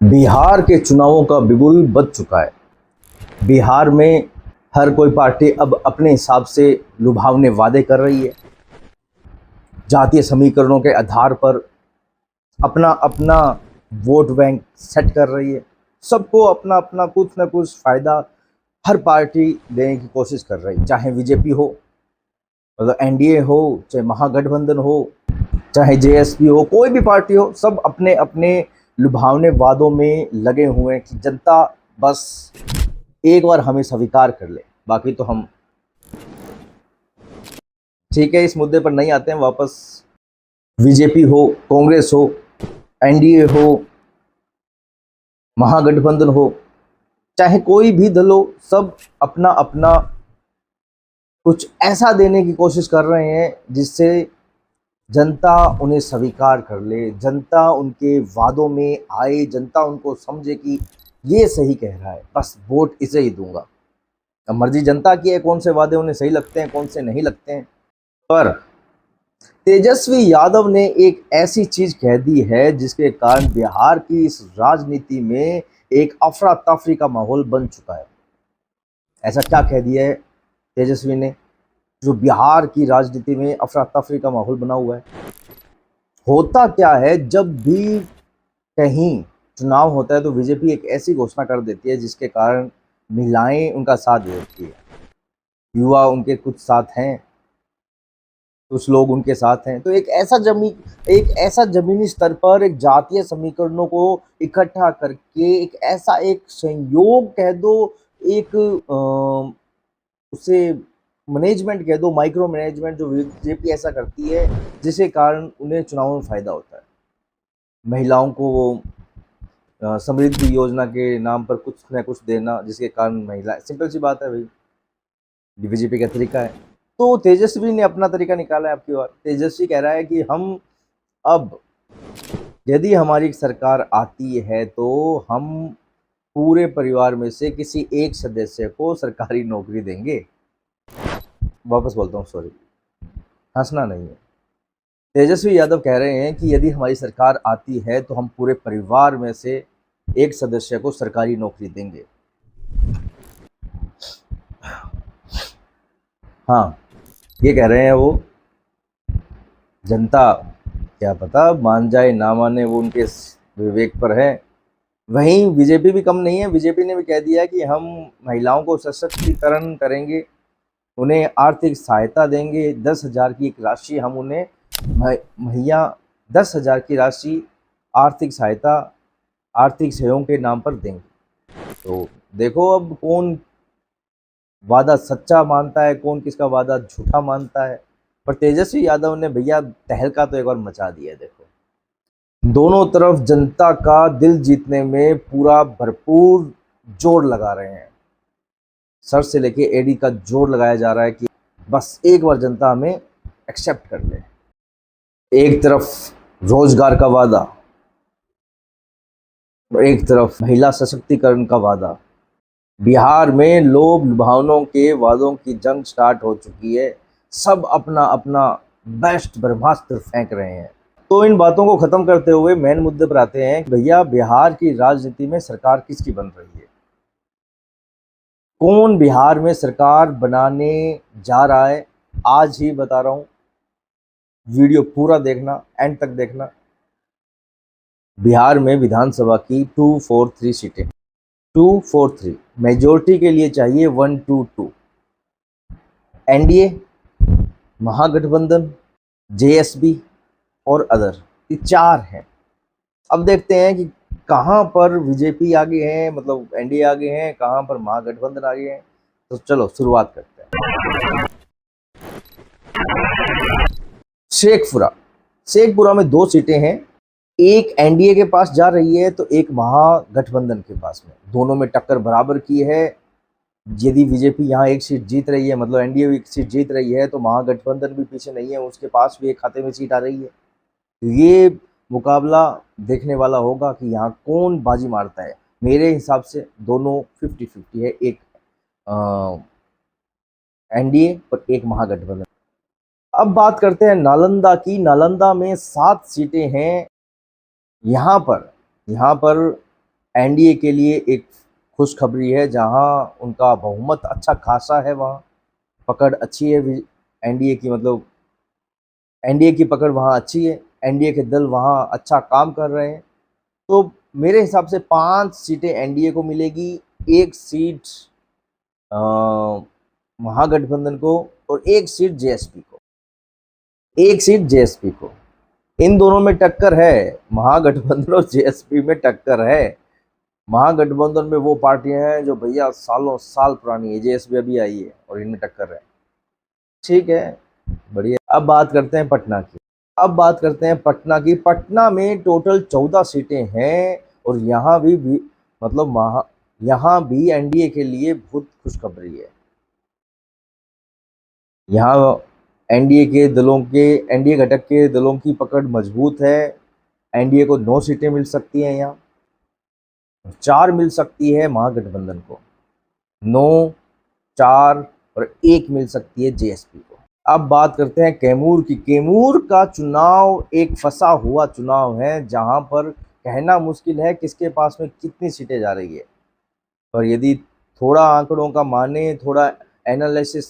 बिहार के चुनावों का बिगुल बज चुका है। बिहार में हर कोई पार्टी अब अपने हिसाब से लुभावने वादे कर रही है। जातीय समीकरणों के आधार पर अपना अपना वोट बैंक सेट कर रही है। सबको अपना अपना कुछ ना कुछ फायदा हर पार्टी देने की कोशिश कर रही है, चाहे बीजेपी हो, मतलब एनडीए हो, चाहे महागठबंधन हो, चाहे जेएसपी हो, कोई भी पार्टी हो, सब अपने अपने लुभावने वादों में लगे हुए हैं कि जनता बस एक बार हमें स्वीकार कर ले, बाकी तो हम ठीक है। इस मुद्दे पर नहीं आते हैं वापस। बीजेपी हो, कांग्रेस हो, एनडीए हो, महागठबंधन हो, चाहे कोई भी दल हो, सब अपना अपना कुछ ऐसा देने की कोशिश कर रहे हैं जिससे जनता उन्हें स्वीकार कर ले, जनता उनके वादों में आए, जनता उनको समझे कि ये सही कह रहा है, बस वोट इसे ही दूंगा। अब मर्जी जनता की है कौन से वादे उन्हें सही लगते हैं, कौन से नहीं लगते हैं। पर तेजस्वी यादव ने एक ऐसी चीज कह दी है जिसके कारण बिहार की इस राजनीति में एक अफरा तफरी का माहौल बन चुका है। ऐसा क्या कह दिया है तेजस्वी ने जो बिहार की राजनीति में अफरा तफरी का माहौल बना हुआ है? होता क्या है, जब भी कहीं चुनाव होता है तो बीजेपी एक ऐसी घोषणा कर देती है जिसके कारण महिलाएं उनका साथ देती है, युवा उनके कुछ साथ हैं, कुछ लोग उनके साथ हैं। तो एक ऐसा जमीनी स्तर पर एक जातीय समीकरणों को इकट्ठा करके एक ऐसा एक संयोग कह दो, एक उसे मैनेजमेंट कह दो, माइक्रो मैनेजमेंट जो बीजेपी ऐसा करती है जिसके कारण उन्हें चुनाव में फायदा होता है। महिलाओं को वो समृद्धि योजना के नाम पर कुछ न कुछ देना जिसके कारण महिला, सिंपल सी बात है भाई, बीजेपी का तरीका है। तो तेजस्वी ने अपना तरीका निकाला है। आपकी बार तेजस्वी कह रहा है कि हम अब यदि हमारी सरकार आती है तो हम पूरे परिवार में से किसी एक सदस्य को सरकारी नौकरी देंगे। वापस बोलता हूँ, सॉरी, हंसना नहीं है। तेजस्वी यादव कह रहे हैं कि यदि हमारी सरकार आती है तो हम पूरे परिवार में से एक सदस्य को सरकारी नौकरी देंगे। हाँ, ये कह रहे हैं वो। जनता क्या पता मान जाए ना माने, वो उनके विवेक पर है। वहीं बीजेपी भी कम नहीं है। बीजेपी ने भी कह दिया कि हम महिलाओं को सशक्तिकरण करेंगे, उन्हें आर्थिक सहायता देंगे। 10,000 की एक राशि हम उन्हें मुहैया, 10,000 की राशि आर्थिक सहायता, आर्थिक सहयोग के नाम पर देंगे। तो देखो अब कौन वादा सच्चा मानता है, कौन किसका वादा झूठा मानता है। पर तेजस्वी यादव ने भैया तहलका तो एक बार मचा दिया है। देखो, दोनों तरफ जनता का दिल जीतने में पूरा भरपूर जोर लगा रहे हैं। सर से लेके एडी का जोर लगाया जा रहा है कि बस एक बार जनता हमें एक्सेप्ट कर ले। एक तरफ रोजगार का वादा, एक तरफ महिला सशक्तिकरण का वादा। बिहार में लोभ लुभावनों के वादों की जंग स्टार्ट हो चुकी है। सब अपना अपना बेस्ट ब्रह्मास्त्र फेंक रहे हैं। तो इन बातों को खत्म करते हुए मेन मुद्दे पर आते हैं कि भैया बिहार की राजनीति में सरकार किसकी बन रही है, कौन बिहार में सरकार बनाने जा रहा है। आज ही बता रहा हूं, वीडियो पूरा देखना, एंड तक देखना। बिहार में विधानसभा की 243 सीटें, 243 मेजोरिटी के लिए चाहिए 122। एनडीए, महागठबंधन, जेएसबी और अदर, ये 4 हैं। अब देखते हैं कि कहां पर बीजेपी आगे है, मतलब एनडीए आगे हैं, कहां पर महागठबंधन आगे हैं। तो चलो शुरुआत करते हैं। शेखपुरा, शेखपुरा में 2 सीटें हैं। एक एनडीए के पास जा रही है तो एक महागठबंधन के पास में। दोनों में टक्कर बराबर की है। यदि बीजेपी यहाँ एक सीट जीत रही है, मतलब एनडीए एक सीट जीत रही है, तो महागठबंधन भी पीछे नहीं है, उसके पास भी एक खाते में सीट आ रही है। तो ये मुकाबला देखने वाला होगा कि यहाँ कौन बाजी मारता है। मेरे हिसाब से दोनों 50-50 है, एक एनडीए और एक महागठबंधन। अब बात करते हैं नालंदा की। नालंदा में 7 सीटें हैं। यहाँ पर एनडीए के लिए एक खुशखबरी है, जहां उनका बहुमत अच्छा खासा है, वहां पकड़ अच्छी है एनडीए की, मतलब एनडीए की पकड़ वहां अच्छी है, एनडीए के दल वहां अच्छा काम कर रहे हैं। तो मेरे हिसाब से 5 सीटें एनडीए को मिलेगी, 1 सीट अ, महागठबंधन को और 1 सीट जेएसपी को, 1 सीट जेएसपी को। इन दोनों में टक्कर है, महागठबंधन और जेएसपी में टक्कर है। महागठबंधन में वो पार्टियां हैं जो भैया सालों साल पुरानी है, जेएसपी अभी आई है और इनमें टक्कर है। ठीक है, बढ़िया। अब बात करते हैं पटना की। अब बात करते हैं पटना की। पटना में टोटल 14 सीटें हैं और यहाँ भी मतलब यहाँ भी एनडीए के लिए बहुत खुशखबरी है। यहाँ एनडीए घटक के दलों की पकड़ मजबूत है। एनडीए को 9 सीटें मिल सकती हैं, यहाँ 4 मिल सकती है महागठबंधन को, 9, 4 और 1 मिल सकती है जेएसपी को। अब बात करते हैं कैमूर की। कैमूर का चुनाव एक फंसा हुआ चुनाव है, जहां पर कहना मुश्किल है किसके पास में कितनी सीटें जा रही है। पर यदि थोड़ा आंकड़ों का माने, थोड़ा एनालिसिस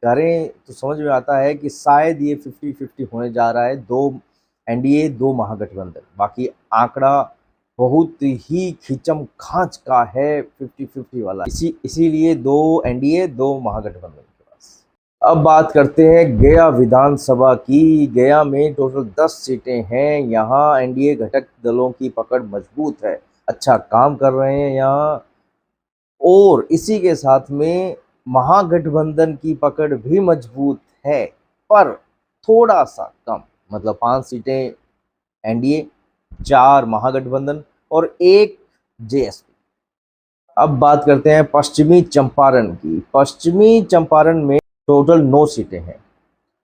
करें तो समझ में आता है कि शायद ये 50-50 होने जा रहा है, 2 एनडीए 2 महागठबंधन। बाकी आंकड़ा बहुत ही खींचम खांच का है, 50-50 वाला, इसीलिए 2 एनडीए 2 महागठबंधन के पास। अब बात करते हैं गया विधानसभा की। गया में टोटल 10 सीटें हैं। यहाँ एनडीए घटक दलों की पकड़ मजबूत है, अच्छा काम कर रहे हैं यहाँ, और इसी के साथ में महागठबंधन की पकड़ भी मजबूत है, पर थोड़ा सा कम, मतलब 5 सीटें एनडीए, 4 महागठबंधन और 1 जेएसपी। अब बात करते हैं पश्चिमी चंपारण की। पश्चिमी चंपारण में टोटल 9 सीटें हैं।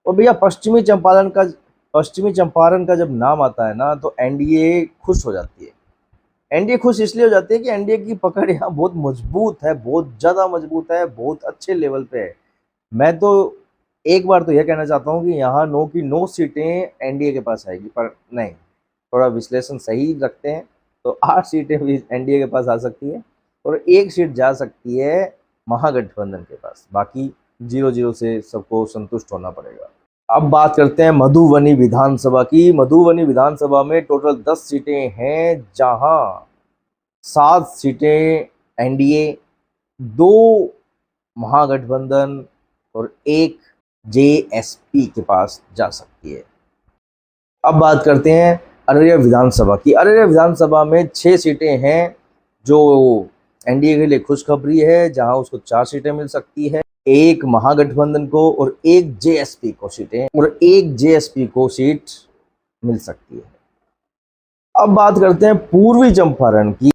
और भैया पश्चिमी चंपारण का जब नाम आता है ना, तो एनडीए खुश हो जाती है। एनडीए खुश इसलिए हो जाती है कि एनडीए की पकड़ यहाँ बहुत मजबूत है, बहुत ज़्यादा मजबूत है, बहुत अच्छे लेवल पे है। मैं तो एक बार तो यह कहना चाहता हूँ कि यहाँ 9 की 9 सीटें एनडीए के पास आएगी, पर नहीं, थोड़ा विश्लेषण सही रखते हैं तो 8 सीटें भी एनडीए के पास आ सकती है और 1 सीट जा सकती है महागठबंधन के पास। बाकी 0-0 से सबको संतुष्ट होना पड़ेगा। अब बात करते हैं मधुबनी विधानसभा की। मधुबनी विधानसभा में टोटल 10 सीटें हैं, जहां 7 सीटें एनडीए, 2 महागठबंधन और 1 जेएसपी के पास जा सकती है। अब बात करते हैं अररिया विधानसभा की। अररिया विधानसभा में 6 सीटें हैं, जो एनडीए के लिए खुशखबरी है, जहां उसको 4 सीटें मिल सकती है, 1 महागठबंधन को और 1 जेएसपी को सीट मिल सकती है। अब बात करते हैं पूर्वी चंपारण की।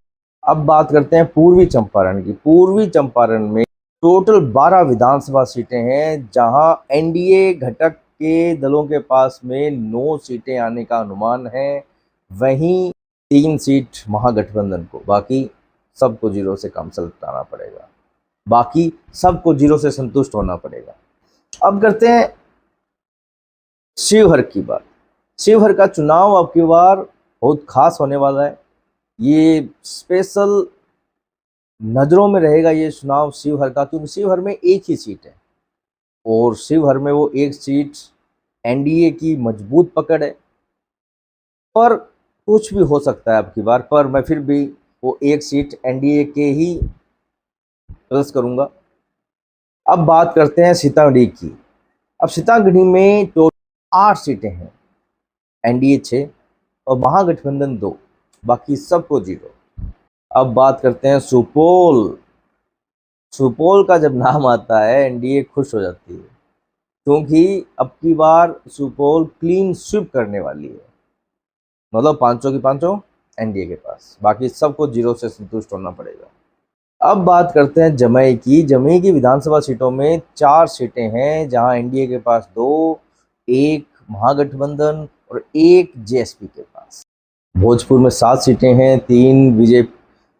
पूर्वी चंपारण में टोटल 12 विधानसभा सीटें हैं, जहां एनडीए घटक के दलों के पास में 9 सीटें आने का अनुमान है, वहीं 3 सीट महागठबंधन को। बाकी सबको 0 से कम सलटाना पड़ेगा, बाकी सबको 0 से संतुष्ट होना पड़ेगा। अब करते हैं शिवहर की बात। शिवहर का चुनाव अब की बार बहुत खास होने वाला है। ये स्पेशल नज़रों में रहेगा ये चुनाव शिवहर का, क्योंकि शिवहर में 1 ही सीट है और शिवहर में वो 1 सीट एनडीए की मजबूत पकड़ है। पर कुछ भी हो सकता है अब की बार, पर मैं फिर भी वो 1 सीट एनडीए के ही प्लस करूंगा। अब बात करते हैं सीतामढ़ी की। अब सीतामढ़ी में टोटल 8 सीटें हैं, एनडीए 6 और महागठबंधन 2, बाकी सबको 0। अब बात करते हैं सुपौल। सुपौल का जब नाम आता है एनडीए खुश हो जाती है, क्योंकि अब की बार सुपौल क्लीन स्वीप करने वाली है, मतलब 500 की 500 एनडीए के पास, बाकी सबको 0 से संतुष्ट होना पड़ेगा। अब बात करते हैं जमुई की। जमुई की विधानसभा सीटों में 4 सीटें हैं, जहां एनडीए के पास 2, 1 महागठबंधन और 1 जेएसपी के पास। भोजपुर में 7 सीटें हैं,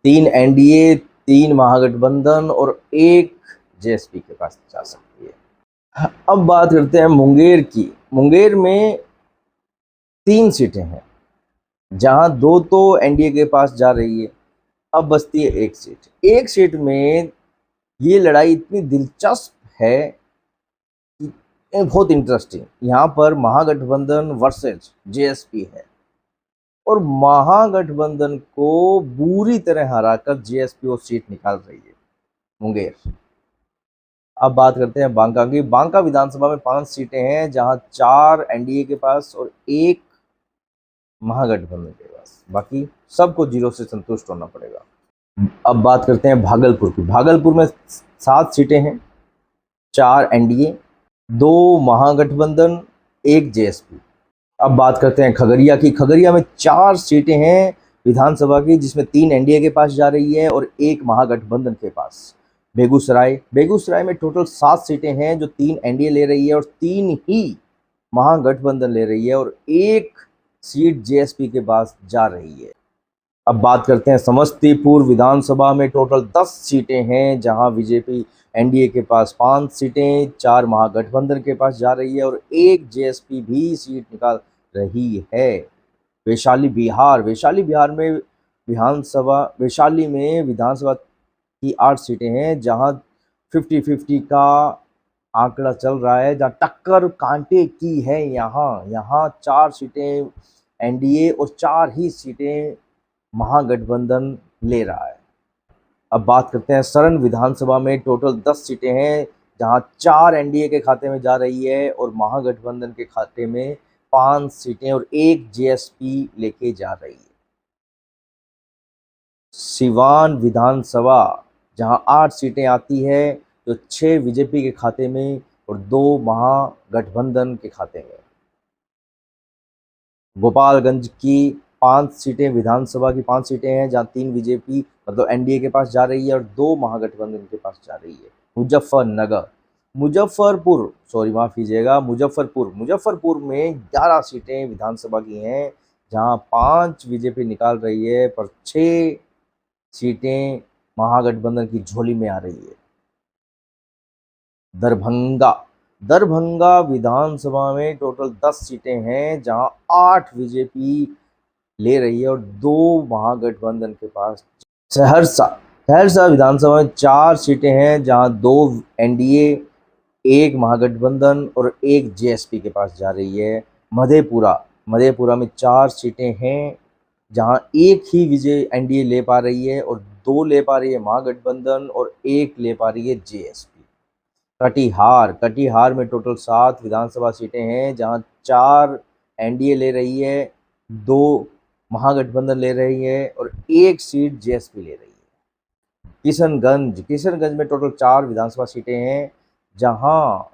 3 एनडीए, 3 महागठबंधन और 1 जेएसपी के पास जा सकती है। अब बात करते हैं मुंगेर की। मुंगेर में 3 सीटें हैं, जहां 2 तो एनडीए के पास जा रही है। अब बचती है एक सीट। एक सीट में ये लड़ाई इतनी दिलचस्प है कि ये बहुत इंटरेस्टिंग। यहाँ पर महागठबंधन वर्सेस जेएसपी है और महागठबंधन को बुरी तरह हराकर जेएसपी वो सीट निकाल रही है, मुंगेर। अब बात करते हैं बांका की। बांका विधानसभा में 5 सीटें हैं, जहां 4 एनडीए के पास और 1 महागठबंधन के पास। बाकी सबको 0 से संतुष्ट होना पड़ेगा। अब बात करते हैं भागलपुर की। भागलपुर में 7 सीटें हैं, 4 एनडीए, 2 महागठबंधन, 1 जेएसपी। अब बात करते हैं खगड़िया की। खगड़िया में 4 सीटें हैं विधानसभा की, जिसमें 3 एनडीए के पास जा रही है और 1 महागठबंधन के पास। बेगूसराय में टोटल 7 सीटें हैं, जो 3 एनडीए ले रही है और 3 ही महागठबंधन ले रही है और 1 सीट जेएसपी के पास जा रही है। अब बात करते हैं समस्तीपुर विधानसभा में टोटल 10 सीटें हैं, जहां बीजेपी एनडीए के पास 5 सीटें, 4 महागठबंधन के पास जा रही है और 1 जेएसपी भी सीट निकाल रही है। वैशाली बिहार में विधानसभा की 8 सीटें हैं, जहां 50-50 का आंकड़ा चल रहा है, जहां टक्कर कांटे की है। यहाँ 4 सीटें एनडीए और 4 ही सीटें महागठबंधन ले रहा है। अब बात करते हैं सरण विधानसभा में टोटल 10 सीटें हैं, जहां 4 एनडीए के खाते में जा रही है और महागठबंधन के खाते में 5 सीटें और 1 जेएसपी लेके जा रही है। सिवान विधानसभा, जहां 8 सीटें आती है, तो 6 बीजेपी के खाते में और 2 महागठबंधन के खाते में। गोपालगंज की 5 सीटें विधानसभा की 5 सीटें हैं, जहां 3 बीजेपी मतलब एनडीए के पास जा रही है और 2 महागठबंधन के पास जा रही है। मुजफ्फरपुर में 11 सीटें विधानसभा की हैं, जहां 5 बीजेपी निकाल रही है पर 6 सीटें महागठबंधन की झोली में आ रही है। दरभंगा विधानसभा में टोटल 10 सीटें हैं, जहां 8 बीजेपी ले रही है और 2 महागठबंधन के पास। सहरसा विधानसभा में 4 सीटें हैं, जहां 2 एनडीए, 1 महागठबंधन और 1 जेएसपी के पास जा रही है। मधेपुरा में 4 सीटें हैं, जहां 1 ही विजय एनडीए ले पा रही है और 2 ले पा रही है महागठबंधन और 1 ले पा रही है जेएसपी। कटिहार में टोटल 7 विधानसभा सीटें हैं, जहां 4 एनडीए ले रही है, 2 महागठबंधन ले रही है और 1 सीट जेएसपी ले रही है। किशनगंज में टोटल 4 विधानसभा सीटें हैं, जहां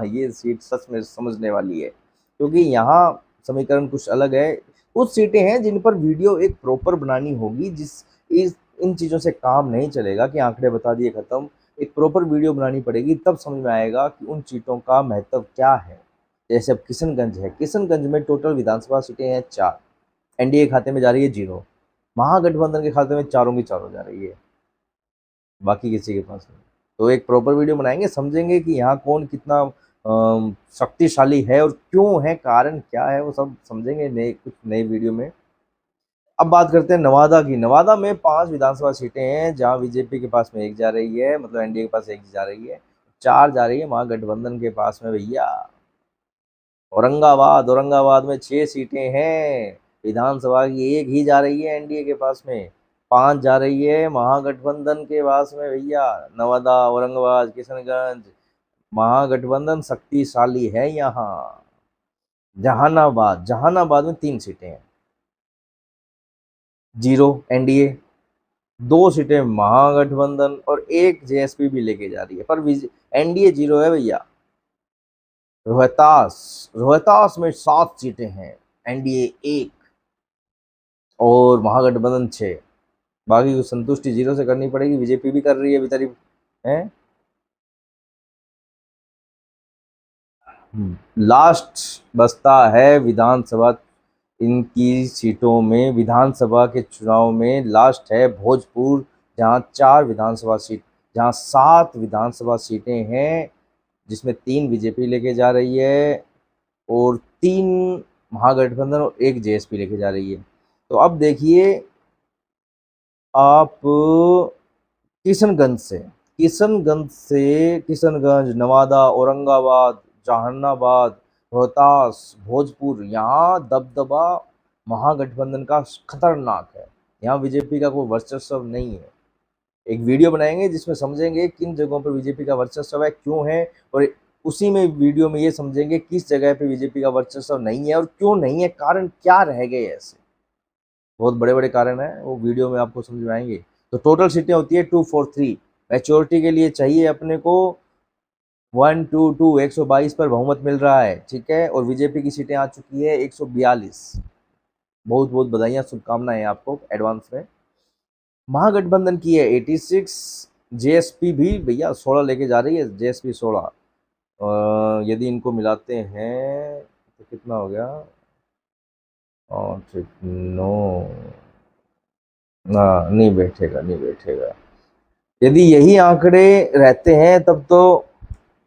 ये सीट सच में समझने वाली है, क्योंकि यहाँ समीकरण कुछ अलग है। कुछ सीटें हैं जिन पर वीडियो एक प्रॉपर बनानी होगी, इन चीज़ों से काम नहीं चलेगा कि आंकड़े बता दिए खत्म। एक प्रॉपर वीडियो बनानी पड़ेगी, तब समझ में आएगा कि उन सीटों का महत्व क्या है। जैसे अब किशनगंज में टोटल विधानसभा सीटें हैं 4, एनडीए खाते में जा रही है 0, महागठबंधन के खाते में चारों की चारों जा रही है, बाकी किसी के पास नहीं। तो एक प्रॉपर वीडियो बनाएंगे, समझेंगे कि यहाँ कौन कितना शक्तिशाली है और क्यों है, कारण क्या है, वो सब समझेंगे कुछ नए वीडियो में। अब बात करते हैं नवादा की। नवादा में 5 विधानसभा सीटें हैं, जहां बीजेपी के पास में 1 जा रही है, मतलब एनडीए के पास 1 जा रही है, 4 जा रही है महागठबंधन के पास में भैया। औरंगाबाद में 6 सीटें हैं, विधानसभा की 1 ही जा रही है एनडीए के पास में, 5 जा रही है महागठबंधन के पास में भैया। नवादा, औरंगाबाद, किशनगंज, महागठबंधन शक्तिशाली है यहाँ। जहानाबाद में 3 सीटें हैं, 0 एनडीए, 2 सीटें महागठबंधन और 1 जेएसपी भी लेके जा रही है, पर एनडीए 0 है भैया। रोहतास में 7 सीटें हैं, एनडीए 1 और महागठबंधन 6। बाकी को संतुष्टि 0 से करनी पड़ेगी, बीजेपी भी कर रही है बेचारी है। लास्ट बचता है विधानसभा, इनकी सीटों में विधानसभा के चुनाव में लास्ट है भोजपुर, जहां 7 विधानसभा सीटें हैं, जिसमें 3 बीजेपी लेके जा रही है और 3 महागठबंधन और 1 जेएसपी लेके जा रही है। तो अब देखिए आप किशनगंज, नवादा, औरंगाबाद, जहानाबाद, रोहतास, भोजपुर, यहाँ दबदबा महागठबंधन का खतरनाक है। यहाँ बीजेपी का कोई वर्चस्व नहीं है। एक वीडियो बनाएंगे जिसमें समझेंगे किन जगहों पर बीजेपी का वर्चस्व है, क्यों है, और उसी में वीडियो में ये समझेंगे किस जगह पे बीजेपी का वर्चस्व नहीं है और क्यों नहीं है, कारण क्या रह गए ऐसे। बहुत बड़े बड़े कारण हैं, वो वीडियो में आपको समझ में आएंगे। तो टोटल सीटें होती है 243। मैच्योरिटी के लिए चाहिए अपने को 122, 122 पर बहुमत मिल रहा है, ठीक है। और बीजेपी की सीटें आ चुकी है 142। बहुत बहुत बधाइयाँ, शुभकामनाएं आपको एडवांस में। महागठबंधन की है 86। जेएसपी भी भैया 16 लेके जा रही है, जेएसपी 16। यदि इनको मिलाते हैं तो कितना हो गया, और ठीक नो ना, नहीं बैठेगा, नहीं बैठेगा। यदि यही आंकड़े रहते हैं तब तो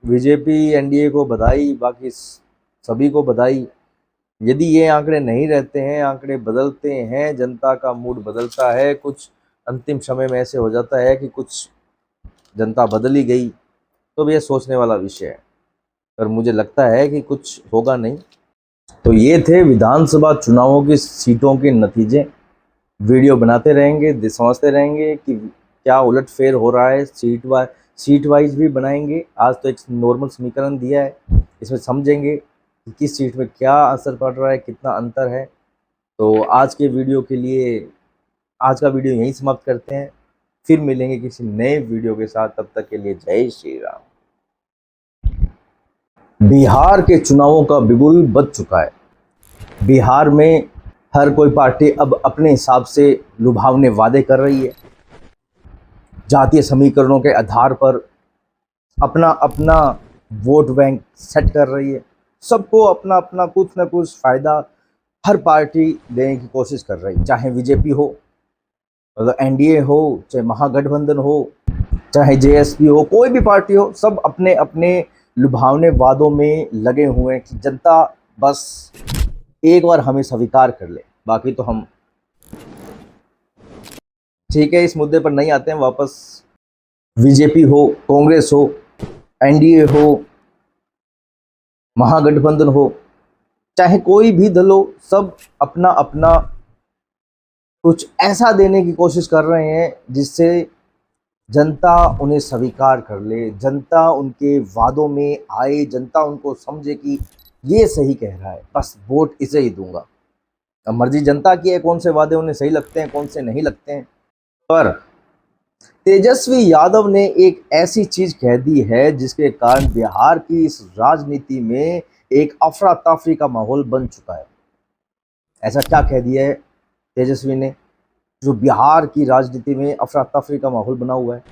बीजेपी एनडीए को बधाई, बाकी सभी को बधाई। यदि ये आंकड़े नहीं रहते हैं, आंकड़े बदलते हैं, जनता का मूड बदलता है, कुछ अंतिम समय में ऐसे हो जाता है कि कुछ जनता बदली गई, तो ये सोचने वाला विषय है। पर मुझे लगता है कि कुछ होगा नहीं। तो ये थे विधानसभा चुनावों की सीटों के नतीजे। वीडियो बनाते रहेंगे, समझते रहेंगे कि क्या उलटफेर हो रहा है। सीट वाइज भी बनाएंगे। आज तो एक नॉर्मल समीकरण दिया है, इसमें समझेंगे कि किस सीट में क्या असर पड़ रहा है, कितना अंतर है। तो आज के वीडियो के लिए, आज का वीडियो यहीं समाप्त करते हैं। फिर मिलेंगे किसी नए वीडियो के साथ, तब तक के लिए जय श्री राम। बिहार के चुनावों का बिगुल बज चुका है। बिहार में हर कोई पार्टी अब अपने हिसाब से लुभावने वादे कर रही है। जातीय समीकरणों के आधार पर अपना अपना वोट बैंक सेट कर रही है। सबको अपना अपना कुछ ना कुछ फायदा हर पार्टी देने की कोशिश कर रही है, चाहे बीजेपी हो, एनडीए हो, चाहे महागठबंधन हो, चाहे जेएसपी हो, कोई भी पार्टी हो, सब अपने अपने लुभावने वादों में लगे हुए हैं कि जनता बस एक बार हमें स्वीकार कर ले, बाकी तो हम ठीक है। इस मुद्दे पर नहीं आते हैं वापस। बीजेपी हो, कांग्रेस हो, एनडीए हो, महागठबंधन हो, चाहे कोई भी दल हो, सब अपना अपना कुछ ऐसा देने की कोशिश कर रहे हैं जिससे जनता उन्हें स्वीकार कर ले, जनता उनके वादों में आए, जनता उनको समझे कि ये सही कह रहा है, बस वोट इसे ही दूंगा। अब मर्जी जनता की है कौन से वादे उन्हें सही लगते हैं, कौन से नहीं लगते हैं। पर तेजस्वी यादव ने एक ऐसी चीज कह दी है जिसके कारण बिहार की इस राजनीति में एक अफरा तफरी का माहौल बन चुका है। ऐसा क्या कह दिया है तेजस्वी ने जो बिहार की राजनीति में अफरा तफरी का माहौल बना हुआ है?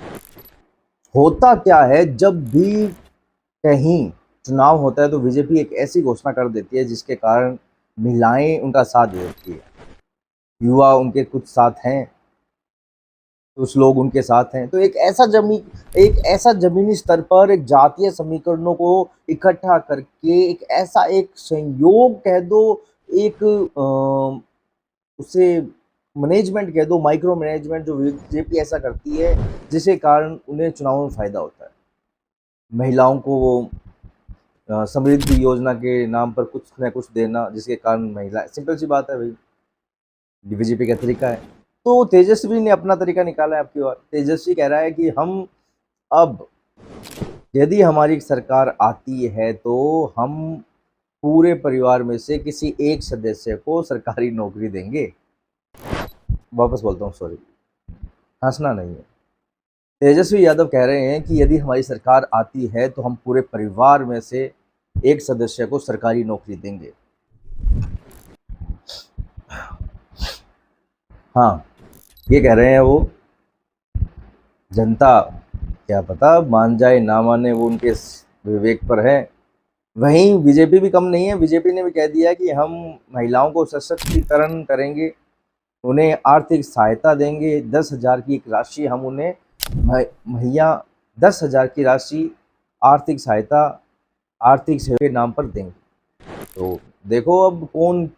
होता क्या है, जब भी कहीं चुनाव होता है तो बीजेपी एक ऐसी घोषणा कर देती है जिसके कारण महिलाएं उनका साथ देती है, युवा उनके कुछ साथ हैं, कुछ लोग उनके साथ हैं। तो एक ऐसा जमीनी स्तर पर एक जातीय समीकरणों को इकट्ठा करके एक ऐसा एक संयोग कह दो, एक उसे मैनेजमेंट कह दो, माइक्रो मैनेजमेंट जो बीजेपी ऐसा करती है जिसके कारण उन्हें चुनाव में फायदा होता है। महिलाओं को वो समृद्धि योजना के नाम पर कुछ न कुछ देना जिसके कारण महिला, सिंपल सी बात है भाई, बीजेपी का तरीका है। तो तेजस्वी ने अपना तरीका निकाला है आपकी ओर। तेजस्वी कह रहा है कि हम अब यदि हमारी सरकार आती है तो हम पूरे परिवार में से किसी एक सदस्य को सरकारी नौकरी देंगे। वापस बोलता हूँ, सॉरी, हंसना नहीं है। तेजस्वी यादव कह रहे हैं कि यदि हमारी सरकार आती है तो हम पूरे परिवार में से एक सदस्य को सरकारी नौकरी देंगे। हाँ, ये कह रहे हैं वो। जनता क्या पता मान जाए ना माने, वो उनके विवेक पर है। वहीं बीजेपी भी कम नहीं है। बीजेपी ने भी कह दिया कि हम महिलाओं को सशक्तिकरण करेंगे, उन्हें आर्थिक सहायता देंगे। 10,000 की एक राशि हम उन्हें मुहैया, 10,000 की राशि आर्थिक सहायता, आर्थिक सेवा के नाम पर देंगे। तो देखो अब कौन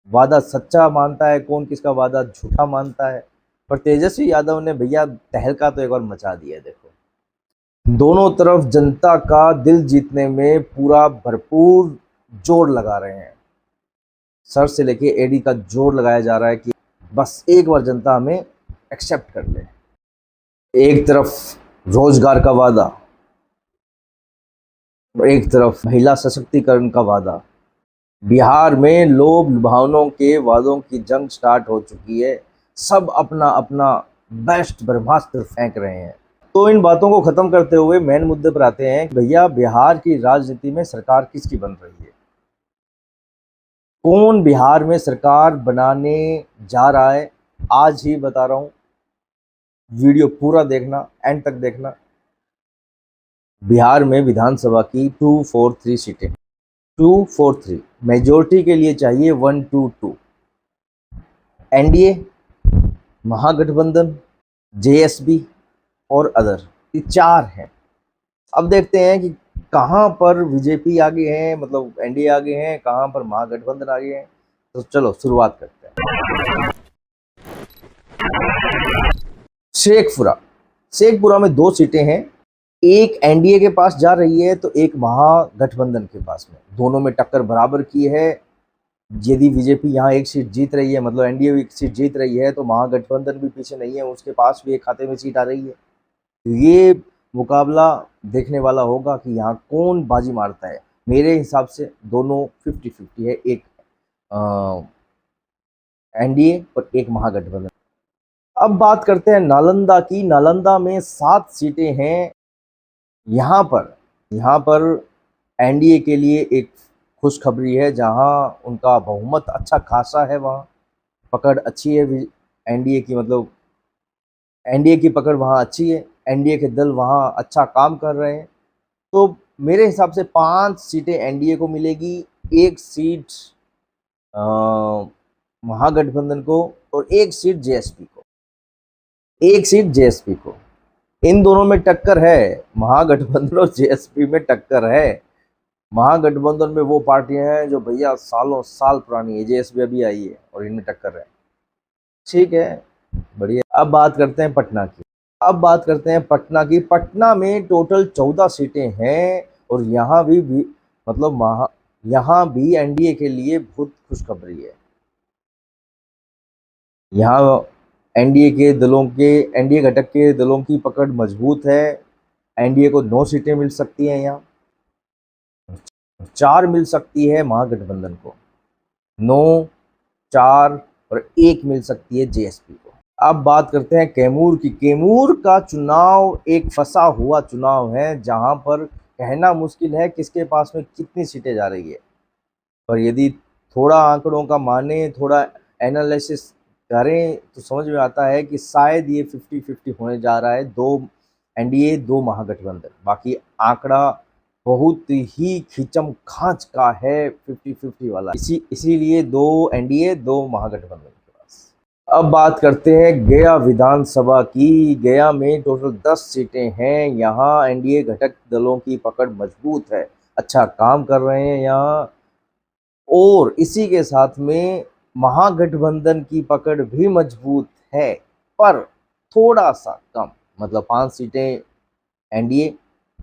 वादा सच्चा मानता है, कौन किसका वादा झूठा मानता है। पर तेजस्वी यादव ने भैया तहलका तो एक और मचा दिया है। देखो दोनों तरफ जनता का दिल जीतने में पूरा भरपूर जोर लगा रहे हैं, सर से लेके एडी का जोर लगाया जा रहा है कि बस एक बार जनता हमें एक्सेप्ट कर ले। एक तरफ रोजगार का वादा, एक तरफ महिला सशक्तिकरण का वादा। बिहार में लोभ लुभावनों के वादों की जंग स्टार्ट हो चुकी है। सब अपना अपना बेस्ट ब्रह्मास्त्र फेंक रहे हैं। तो इन बातों को खत्म करते हुए मेन मुद्दे पर आते हैं। भैया बिहार की राजनीति में सरकार किसकी बन रही है, कौन बिहार में सरकार बनाने जा रहा है, आज ही बता रहा हूं। वीडियो पूरा देखना, एंड तक देखना। बिहार में विधानसभा की 243 सीटें, 243 मेजोरिटी के लिए चाहिए 122। एनडीए, महागठबंधन, जेएसबी और अदर, ये 4 हैं। अब देखते हैं कि कहां पर बीजेपी आगे है, मतलब एनडीए आगे हैं, कहां पर महागठबंधन आगे हैं। तो चलो शुरुआत करते हैं। शेखपुरा में 2 सीटें हैं, एक एनडीए के पास जा रही है तो एक महागठबंधन के पास में। दोनों में टक्कर बराबर की है। यदि बीजेपी यहाँ एक सीट जीत रही है, मतलब एनडीए एक सीट जीत रही है, तो महागठबंधन भी पीछे नहीं है, उसके पास भी एक खाते में सीट आ रही है। तो ये मुकाबला देखने वाला होगा कि यहाँ कौन बाजी मारता है। मेरे हिसाब से दोनों 50-50 है, एक एनडीए और एक महागठबंधन। अब बात करते हैं नालंदा की। नालंदा में 7 सीटें हैं। यहाँ पर एनडीए के लिए एक खुशखबरी है, जहाँ उनका बहुमत अच्छा खासा है, वहाँ पकड़ अच्छी है एनडीए की, मतलब एनडीए की पकड़ वहाँ अच्छी है, एनडीए के दल वहाँ अच्छा काम कर रहे हैं। तो मेरे हिसाब से 5 सीटें एनडीए को मिलेगी, 1 सीट महागठबंधन को और 1 सीट जेएसपी को, 1 सीट जेएसपी को। इन दोनों में टक्कर है, महागठबंधन और जेएसपी में टक्कर है। महागठबंधन में वो पार्टियां हैं जो भैया सालों साल पुरानी है, जेएसपी अभी आई है और इनमें टक्कर है। ठीक है, बढ़िया। अब बात करते हैं पटना की। पटना में टोटल 14 सीटें हैं और यहाँ भी मतलब यहाँ भी एनडीए के लिए बहुत खुशखबरी है। यहाँ एनडीए घटक के दलों की पकड़ मजबूत है। एनडीए को 9 सीटें मिल सकती हैं, यहाँ 4 मिल सकती है महागठबंधन को, 9, 4 और 1 मिल सकती है जेएसपी को। अब बात करते हैं कैमूर की। कैमूर का चुनाव एक फंसा हुआ चुनाव है, जहां पर कहना मुश्किल है किसके पास में कितनी सीटें जा रही है। पर यदि थोड़ा आंकड़ों का माने, थोड़ा एनालिसिस करें तो समझ में आता है कि शायद ये 50-50 होने जा रहा है, 2 एनडीए 2 महागठबंधन। बाकी आंकड़ा बहुत ही खींचम खांच का है 50-50 वाला, इसीलिए 2 एनडीए 2 महागठबंधन के पास। अब बात करते हैं गया विधानसभा की। गया में टोटल 10 सीटें हैं। यहाँ एनडीए घटक दलों की पकड़ मजबूत है, अच्छा काम कर रहे हैं यहाँ, और इसी के साथ में महागठबंधन की पकड़ भी मजबूत है, पर थोड़ा सा कम, मतलब 5 सीटें एनडीए,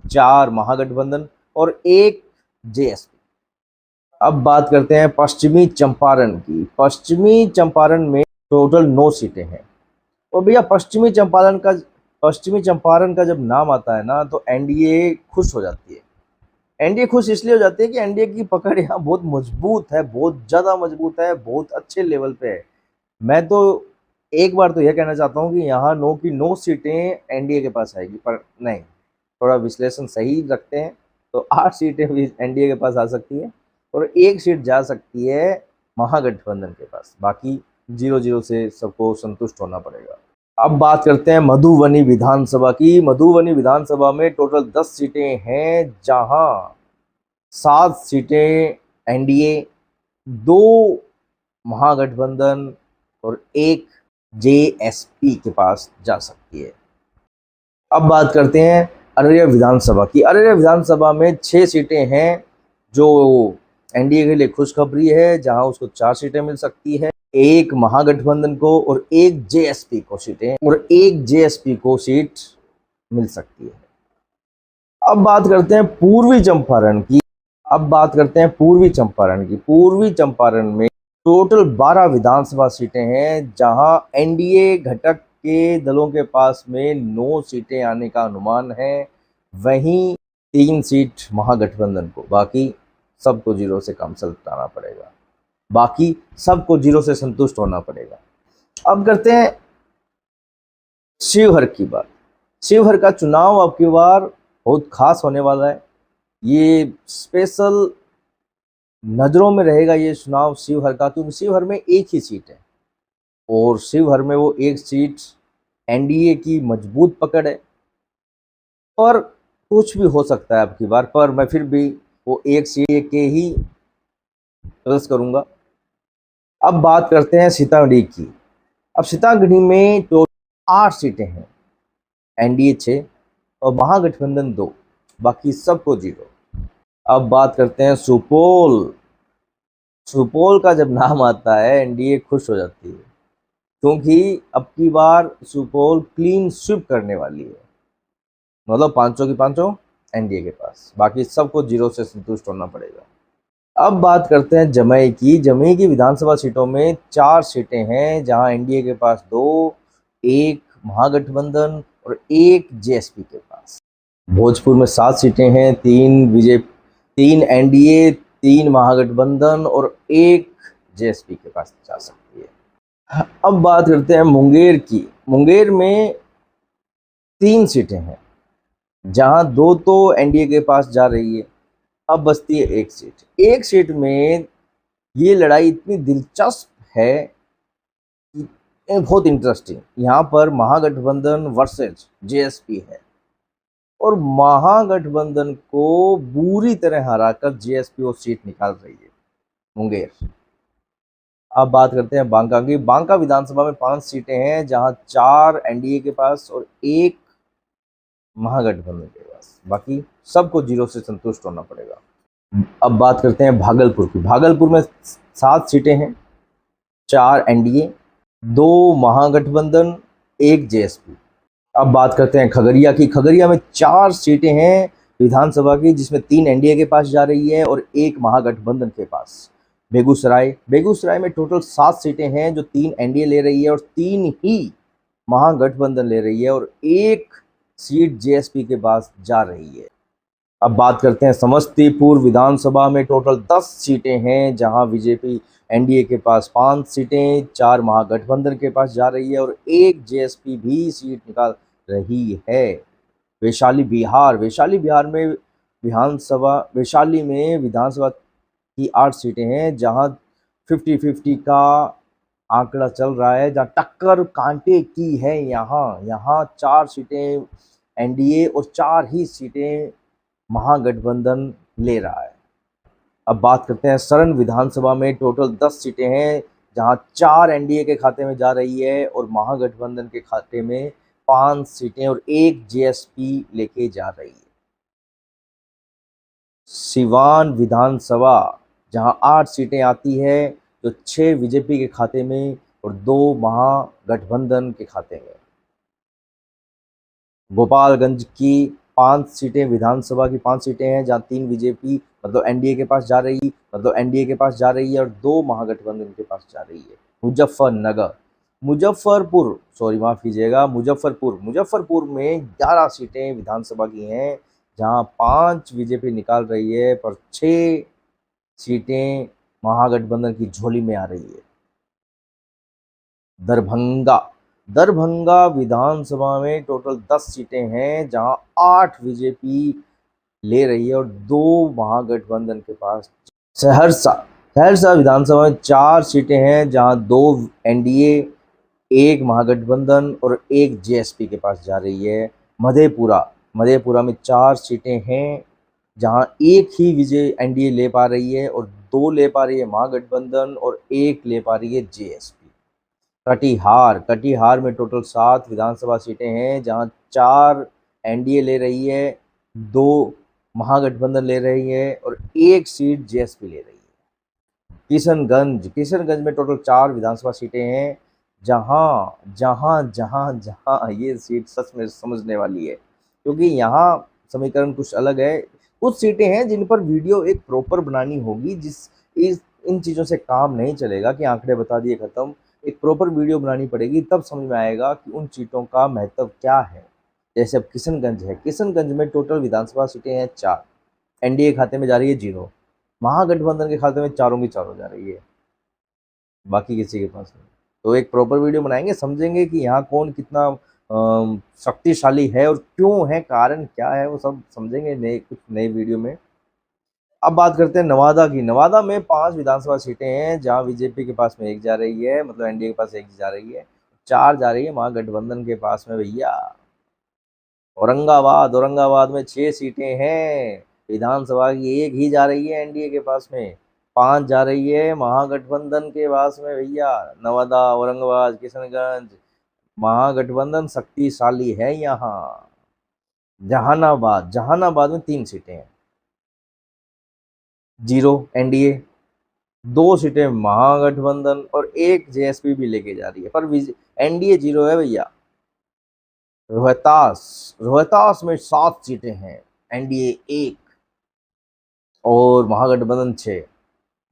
4 महागठबंधन और 1 जेएसपी। अब बात करते हैं पश्चिमी चंपारण की। पश्चिमी चंपारण में टोटल 9 सीटें हैं। और भैया पश्चिमी चंपारण का जब नाम आता है ना, तो एनडीए खुश हो जाती है। एनडीए खुश इसलिए हो जाती है कि एनडीए की पकड़ यहाँ बहुत मजबूत है, बहुत ज़्यादा मजबूत है, बहुत अच्छे लेवल पे है। मैं तो एक बार तो यह कहना चाहता हूँ कि यहाँ 9 की 9 सीटें एनडीए के पास आएगी, पर नहीं, थोड़ा विश्लेषण सही रखते हैं तो 8 सीटें भी एनडीए के पास आ सकती है और 1 सीट जा सकती है महागठबंधन के पास। बाकी 0-0 से सबको संतुष्ट होना पड़ेगा। अब बात करते हैं मधुबनी विधानसभा की। मधुबनी विधानसभा में टोटल 10 सीटें हैं, जहां 7 सीटें एनडीए, 2 महागठबंधन और 1 जेएसपी के पास जा सकती है। अब बात करते हैं अररिया विधानसभा की। अररिया विधानसभा में 6 सीटें हैं, जो एनडीए के लिए खुशखबरी है, जहां उसको 4 सीटें मिल सकती है। एक महागठबंधन को और एक जेएसपी को सीटें और एक जेएसपी को सीट मिल सकती है। अब बात करते हैं पूर्वी चंपारण की। पूर्वी चंपारण में टोटल 12 विधानसभा सीटें हैं, जहां एनडीए घटक के दलों के पास में 9 सीटें आने का अनुमान है। वहीं 3 सीट महागठबंधन को, बाकी सबको जीरो से काम चलाना पड़ेगा, बाकी सबको जीरो से संतुष्ट होना पड़ेगा। अब करते हैं शिवहर की बात। शिवहर का चुनाव अब की बार बहुत खास होने वाला है। ये स्पेशल नजरों में रहेगा ये चुनाव शिवहर का, क्योंकि शिवहर में एक ही सीट है और शिवहर में वो एक सीट एनडीए की मजबूत पकड़ है। पर कुछ भी हो सकता है अब की बार, पर मैं फिर भी वो एक सीट के ही सजेस्ट करूंगा। अब बात करते हैं सीतामढ़ी की। अब सीतामढ़ी में तो 8 सीटें हैं, एनडीए 6 और महागठबंधन 2, बाकी सबको जीरो। अब बात करते हैं सुपौल। सुपौल का जब नाम आता है एनडीए खुश हो जाती है, क्योंकि अब की बार सुपौल क्लीन स्वीप करने वाली है। मतलब 500 की 500 एनडीए के पास, बाकी सबको जीरो से संतुष्ट होना पड़ेगा। अब बात करते हैं जमुई की। जमुई की विधानसभा सीटों में 4 सीटें हैं, जहां एनडीए के पास 2, एक महागठबंधन और एक जेएसपी के पास। भोजपुर में 7 सीटें हैं, 3 बीजेपी, 3 एनडीए, 3 महागठबंधन और एक जेएसपी के पास जा सकती है। अब बात करते हैं मुंगेर की। मुंगेर में 3 सीटें हैं, जहां 2 तो एनडीए के पास जा रही है। अब बचती है एक सीट। एक सीट में ये लड़ाई इतनी दिलचस्प है कि बहुत इंटरेस्टिंग। यहाँ पर महागठबंधन वर्सेज जेएसपी है और महागठबंधन को बुरी तरह हराकर जेएसपी वो सीट निकाल रही है, मुंगेर। अब बात करते हैं बांका की। बांका विधानसभा में 5 सीटें हैं, जहां 4 एनडीए के पास और एक महागठबंधन के पास, बाकी सबको जीरो से संतुष्ट होना पड़ेगा। अब बात करते हैं भागलपुर की। भागलपुर में 7 सीटें हैं, 4 एनडीए, 2 महागठबंधन, एक जेएसपी। अब बात करते हैं खगड़िया की। खगड़िया में 4 सीटें हैं विधानसभा की, जिसमें 3 एनडीए के पास जा रही है और एक महागठबंधन के पास। बेगूसराय में टोटल 7 सीटें हैं, जो 3 एनडीए ले रही है और 3 ही महागठबंधन ले रही है और एक सीट जेएसपी के पास जा रही है। अब बात करते हैं समस्तीपुर विधानसभा में टोटल 10 सीटें हैं, जहां बीजेपी एनडीए के पास 5 सीटें, 4 महागठबंधन के पास जा रही है और एक जेएसपी भी सीट निकाल रही है। वैशाली बिहार में विधानसभा की 8 सीटें हैं, जहां 50-50 का आंकड़ा चल रहा है, जहां टक्कर कांटे की है। यहाँ 4 सीटें एनडीए और 4 ही सीटें महागठबंधन ले रहा है। अब बात करते हैं सरण विधानसभा में टोटल 10 सीटें हैं, जहां 4 एनडीए के खाते में जा रही है और महागठबंधन के खाते में 5 सीटें और एक जेएसपी लेके जा रही है। सिवान विधानसभा, जहां 8 सीटें आती है, जो 6 बीजेपी के खाते में और 2 महागठबंधन के खाते में। गोपालगंज की 5 सीटें, विधानसभा की 5 सीटें हैं, जहां 3 बीजेपी मतलब एनडीए के पास जा रही है और 2 महागठबंधन के पास जा रही है। मुजफ्फरपुर में 11 सीटें विधानसभा की हैं, जहां 5 बीजेपी निकाल रही है पर 6 सीटें महागठबंधन की झोली में आ रही है। दरभंगा विधानसभा में टोटल 10 सीटें हैं, जहां 8 बीजेपी ले रही है और 2 महागठबंधन के पास। सहरसा विधानसभा में 4 सीटें हैं, जहां 2 एनडीए, एक महागठबंधन और एक जेएसपी के पास जा रही है। मधेपुरा में 4 सीटें हैं, जहां एक ही विजय एनडीए ले पा रही है और 2 ले पा रही है महागठबंधन और 1 ले पा रही है जेएसपी। कटिहार में टोटल 7 विधानसभा सीटें हैं, जहां 4 एनडीए ले रही है, 2 महागठबंधन ले रही है और 1 सीट जेएसपी ले रही है। किशनगंज में टोटल 4 विधानसभा सीटें हैं, जहाँ जहाँ जहाँ जहाँ ये सीट सच में समझने वाली है, क्योंकि यहाँ समीकरण कुछ अलग है। कुछ सीटें हैं जिन पर वीडियो एक प्रॉपर बनानी होगी, इन चीज़ों से काम नहीं चलेगा कि आंकड़े बता दिए खत्म। एक प्रॉपर वीडियो बनानी पड़ेगी, तब समझ में आएगा कि उन सीटों का महत्व क्या है। जैसे अब किशनगंज है, किशनगंज में टोटल विधानसभा सीटें हैं 4, एनडीए खाते में जा रही है 0, महागठबंधन के खाते में चारों की चारों जा रही है, बाकी किसी के पास नहीं। तो एक प्रॉपर वीडियो बनाएंगे, समझेंगे कि यहाँ कौन कितना शक्तिशाली है और क्यों है, कारण क्या है, वो सब समझेंगे कुछ नए वीडियो में। अब बात करते हैं नवादा की। नवादा में 5 विधानसभा सीटें हैं, जहाँ बीजेपी के पास में 1 जा रही है, मतलब एनडीए के पास 1 जा रही है, 4 जा रही है महागठबंधन के पास में भैया। औरंगाबाद में 6 सीटें हैं, विधानसभा की 1 ही जा रही है एनडीए के पास में, 5 जा रही है महागठबंधन के पास में भैया। नवादा, औरंगाबाद, किशनगंज, महागठबंधन शक्तिशाली है यहाँ। जहानाबाद में 3 सीटें हैं, 0 एनडीए, 2 सीटें महागठबंधन और 1 जेएसपी भी लेके जा रही है, पर एनडीए 0 है भैया। रोहतास में 7 सीटें हैं, एनडीए 1 और महागठबंधन 6।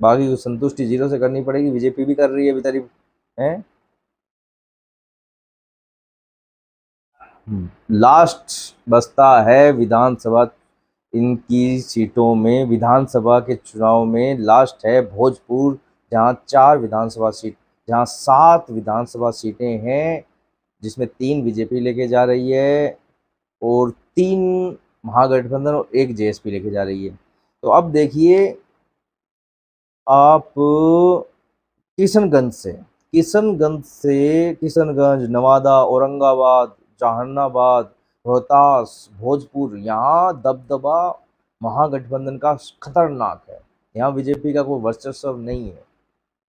बाकी को संतुष्टि 0 से करनी पड़ेगी, बीजेपी भी कर रही है बेचारी है। लास्ट बचता है विधानसभा, इनकी सीटों में विधानसभा के चुनाव में लास्ट है भोजपुर, जहां 7 विधानसभा सीटें हैं, जिसमें 3 बीजेपी लेके जा रही है और 3 महागठबंधन और 1 जेएसपी लेके जा रही है। तो अब देखिए आप किशनगंज, नवादा, औरंगाबाद, जहानाबाद, रोहतास, भोजपुर, यहाँ दबदबा महागठबंधन का खतरनाक है। यहाँ बीजेपी का कोई वर्चस्व नहीं है।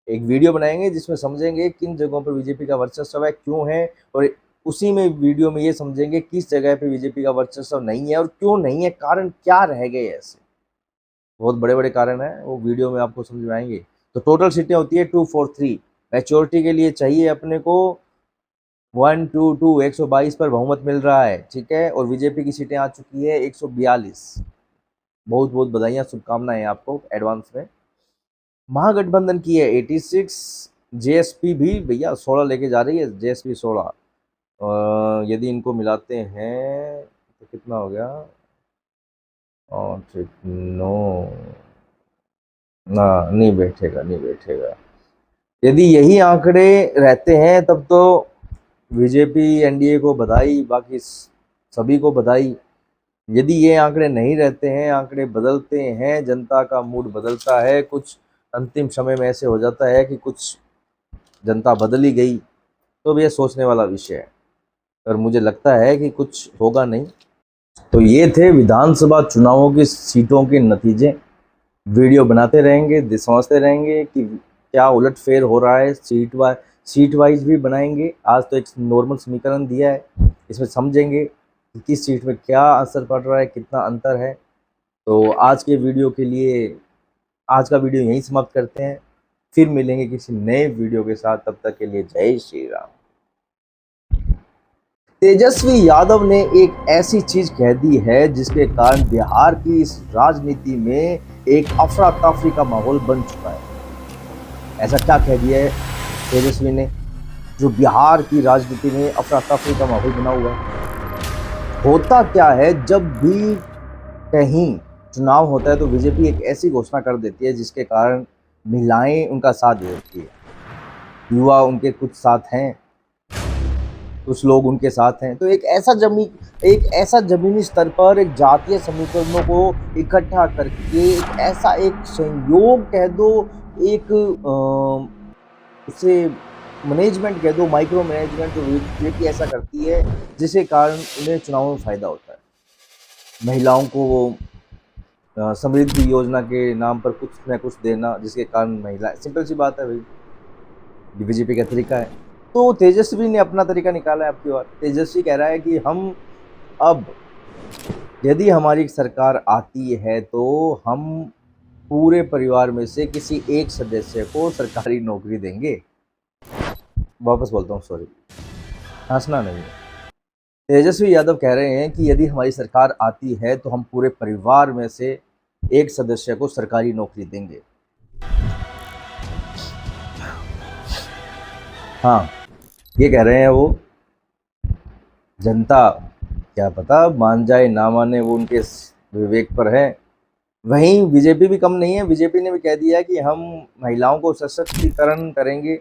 एक वीडियो बनाएंगे जिसमें समझेंगे किन जगहों पर बीजेपी का वर्चस्व है, क्यों है, और उसी में वीडियो में ये समझेंगे किस जगह पे बीजेपी का वर्चस्व नहीं है और क्यों नहीं है, कारण क्या रह गए ऐसे। बहुत बड़े बड़े कारण हैं, वो वीडियो में आपको समझ में आएंगे। तो टोटल सीटें होती है 243, मैच्योरिटी के लिए चाहिए अपने को 122, 122 पर बहुमत मिल रहा है, ठीक है। और बीजेपी की सीटें आ चुकी है 142। बहुत बहुत बधाइयाँ, शुभकामनाएं आपको एडवांस में। महागठबंधन की है 86, जेएसपी भी भैया 16 लेके जा रही है, जेएसपी 16। यदि इनको मिलाते हैं तो कितना हो गया, और ठीक नो ना, नहीं बैठेगा। यदि यही आंकड़े रहते हैं तब तो बीजेपी एनडीए को बधाई, बाकी सभी को बधाई। यदि ये आंकड़े नहीं रहते हैं, आंकड़े बदलते हैं, जनता का मूड बदलता है, कुछ अंतिम समय में ऐसे हो जाता है कि कुछ जनता बदल ही गई, तो ये सोचने वाला विषय है, और मुझे लगता है कि कुछ होगा नहीं। तो ये थे विधानसभा चुनावों की सीटों के नतीजे। वीडियो बनाते रहेंगे, समझते रहेंगे कि क्या उलटफेर हो रहा है, सीट वाइज भी बनाएंगे। आज तो एक नॉर्मल समीकरण दिया है, इसमें समझेंगे कि किस सीट में क्या असर पड़ रहा है, कितना अंतर है। तो आज के वीडियो के लिए आज का वीडियो यहीं समाप्त करते हैं, फिर मिलेंगे किसी नए वीडियो के साथ। तब तक के लिए जय श्री राम। तेजस्वी यादव ने एक ऐसी चीज कह दी है जिसके कारण बिहार की इस राजनीति में एक अफरा तफरी का माहौल बन चुका है। ऐसा क्या कह दिया है तेजस्वी ने जो बिहार की राजनीति में अफरा तफरी का माहौल बना हुआ है? होता क्या है, जब भी कहीं चुनाव होता है तो बीजेपी एक ऐसी घोषणा कर देती है जिसके कारण महिलाएं उनका साथ दे देती है, युवा उनके कुछ साथ हैं, कुछ लोग उनके साथ हैं। तो एक ऐसा जमीनी स्तर पर एक जातीय समीकरणों को इकट्ठा करके एक संयोग कह दो, एक उसे मैनेजमेंट कह दो, माइक्रो मैनेजमेंट जो बीजेपी ऐसा करती है जिसके कारण उन्हें चुनाव में फायदा होता है। महिलाओं को वो समृद्धि योजना के नाम पर कुछ न कुछ देना, जिसके कारण महिला, सिंपल सी बात है भाई, बीजेपी का तरीका है। तो तेजस्वी ने अपना तरीका निकाला है आपकी ओर। तेजस्वी कह रहा है कि हम अब यदि हमारी सरकार आती है तो हम पूरे परिवार में से किसी एक सदस्य को सरकारी नौकरी देंगे। वापस बोलता हूँ, सॉरी, हंसना नहीं है। तेजस्वी यादव कह रहे हैं कि यदि हमारी सरकार आती है तो हम पूरे परिवार में से एक सदस्य को सरकारी नौकरी देंगे। हाँ, ये कह रहे हैं वो। जनता क्या पता मान जाए ना माने, वो उनके विवेक पर है। वहीं बीजेपी भी कम नहीं है। बीजेपी ने भी कह दिया है कि हम महिलाओं को सशक्तिकरण करेंगे,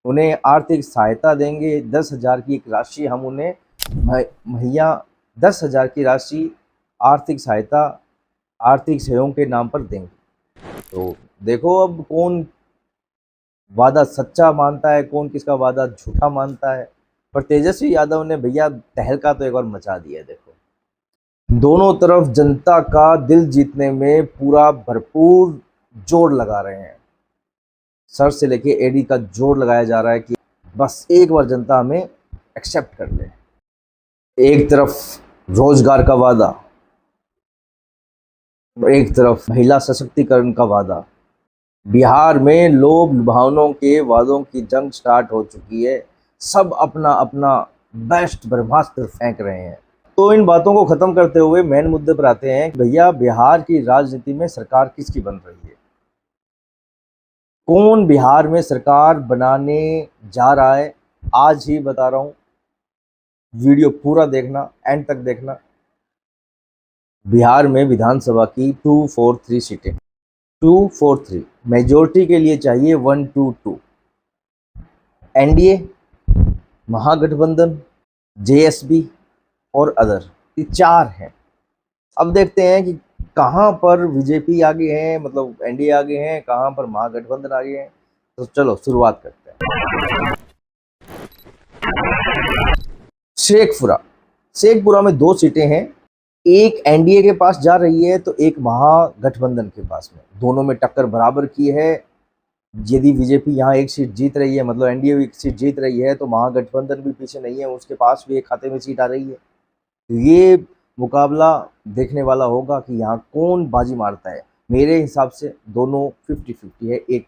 उन्हें आर्थिक सहायता देंगे। 10,000 की एक राशि हम उन्हें मुहैया 10,000 की राशि आर्थिक सहायता, आर्थिक सहयोग के नाम पर देंगे। तो देखो अब कौन वादा सच्चा मानता है, कौन किसका वादा झूठा मानता है। पर तेजस्वी यादव ने भैया तहलका तो एक बार मचा दिया है। देखो, दोनों तरफ जनता का दिल जीतने में पूरा भरपूर जोर लगा रहे हैं। सर से लेके एडी का जोर लगाया जा रहा है कि बस एक बार जनता हमें एक्सेप्ट कर ले। एक तरफ रोजगार का वादा, एक तरफ महिला सशक्तिकरण का वादा। बिहार में लोभ लुभावनों के वादों की जंग स्टार्ट हो चुकी है। सब अपना अपना बेस्ट ब्रह्मास्त्र फेंक रहे हैं। तो इन बातों को खत्म करते हुए मेन मुद्दे पर आते हैं कि भैया बिहार की राजनीति में सरकार किसकी बन रही है, कौन बिहार में सरकार बनाने जा रहा है। आज ही बता रहा हूं, वीडियो पूरा देखना, एंड तक देखना। बिहार में विधानसभा की 243 सीटें, 243 मेजोरिटी के लिए चाहिए 122। एनडीए, महागठबंधन, जेएसबी और अदर, ये 4 हैं। अब देखते हैं कि कहां पर बीजेपी आगे है, मतलब एनडीए आगे हैं, कहां पर महागठबंधन आगे हैं। तो चलो शुरुआत करते हैं। शेखपुरा में 2 सीटें हैं। एक एनडीए के पास जा रही है तो एक महागठबंधन के पास में। दोनों में टक्कर बराबर की है। यदि बीजेपी यहाँ एक सीट जीत रही है, मतलब एनडीए एक सीट जीत रही है, तो महागठबंधन भी पीछे नहीं है, उसके पास भी एक खाते में सीट आ रही है। तो ये मुकाबला देखने वाला होगा कि यहाँ कौन बाजी मारता है। मेरे हिसाब से दोनों 50-50 है, एक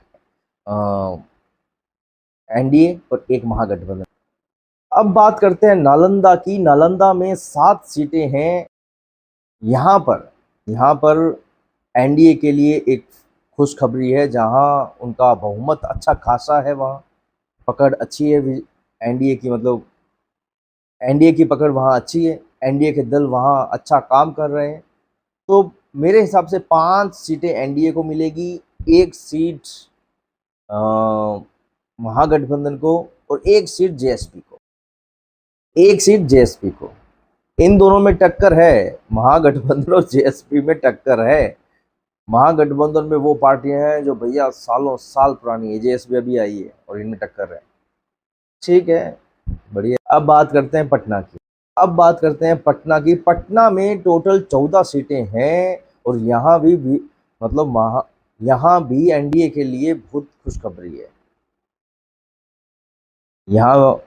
एनडीए और एक महागठबंधन। अब बात करते हैं नालंदा की। नालंदा में 7 सीटें हैं। यहाँ पर एनडीए के लिए एक खुशखबरी है, जहां उनका बहुमत अच्छा खासा है, वहाँ पकड़ अच्छी है एनडीए की, मतलब एनडीए की पकड़ वहाँ अच्छी है, एनडीए के दल वहाँ अच्छा काम कर रहे हैं। तो मेरे हिसाब से 5 सीटें एनडीए को मिलेगी, 1 सीट महागठबंधन को और 1 सीट जेएसपी को, 1 सीट जेएसपी को। इन दोनों में टक्कर है, महागठबंधन और जेएसपी में टक्कर है। महागठबंधन में वो पार्टियां हैं जो भैया सालों साल पुरानी है, जेएसपी अभी आई है और इनमें टक्कर है। ठीक है, बढ़िया। अब बात करते हैं पटना की। पटना में टोटल 14 सीटें हैं और यहाँ भी मतलब यहाँ भी एनडीए के लिए बहुत खुशखबरी है। यहाँ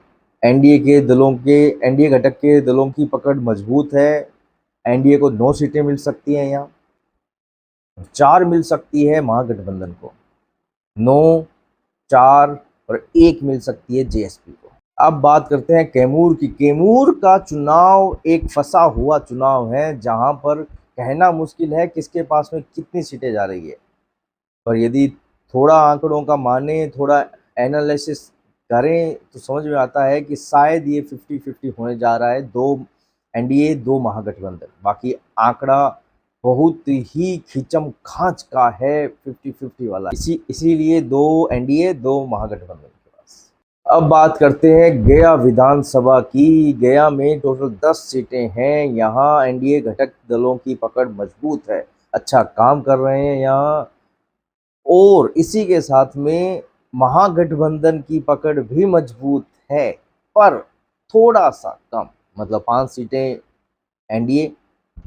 एनडीए घटक के दलों की पकड़ मजबूत है। एनडीए को 9 सीटें मिल सकती हैं, यहाँ 4 मिल सकती है महागठबंधन को, 9, 4 और 1 मिल सकती है जेएसपी को। अब बात करते हैं कैमूर की। कैमूर का चुनाव एक फंसा हुआ चुनाव है, जहां पर कहना मुश्किल है किसके पास में कितनी सीटें जा रही है। पर यदि थोड़ा आंकड़ों का माने, थोड़ा एनालिसिस करें, तो समझ में आता है कि शायद ये 50-50 होने जा रहा है, 2 एनडीए 2 महागठबंधन। बाकी आंकड़ा बहुत ही खींचम खांच का है, 50-50 वाला। इसीलिए 2 एनडीए 2 महागठबंधन के पास। अब बात करते हैं गया विधानसभा की। गया में टोटल 10 सीटें हैं। यहाँ एनडीए घटक दलों की पकड़ मजबूत है, अच्छा काम कर रहे हैं यहाँ, और इसी के साथ में महागठबंधन की पकड़ भी मजबूत है, पर थोड़ा सा कम, मतलब 5 सीटें एनडीए,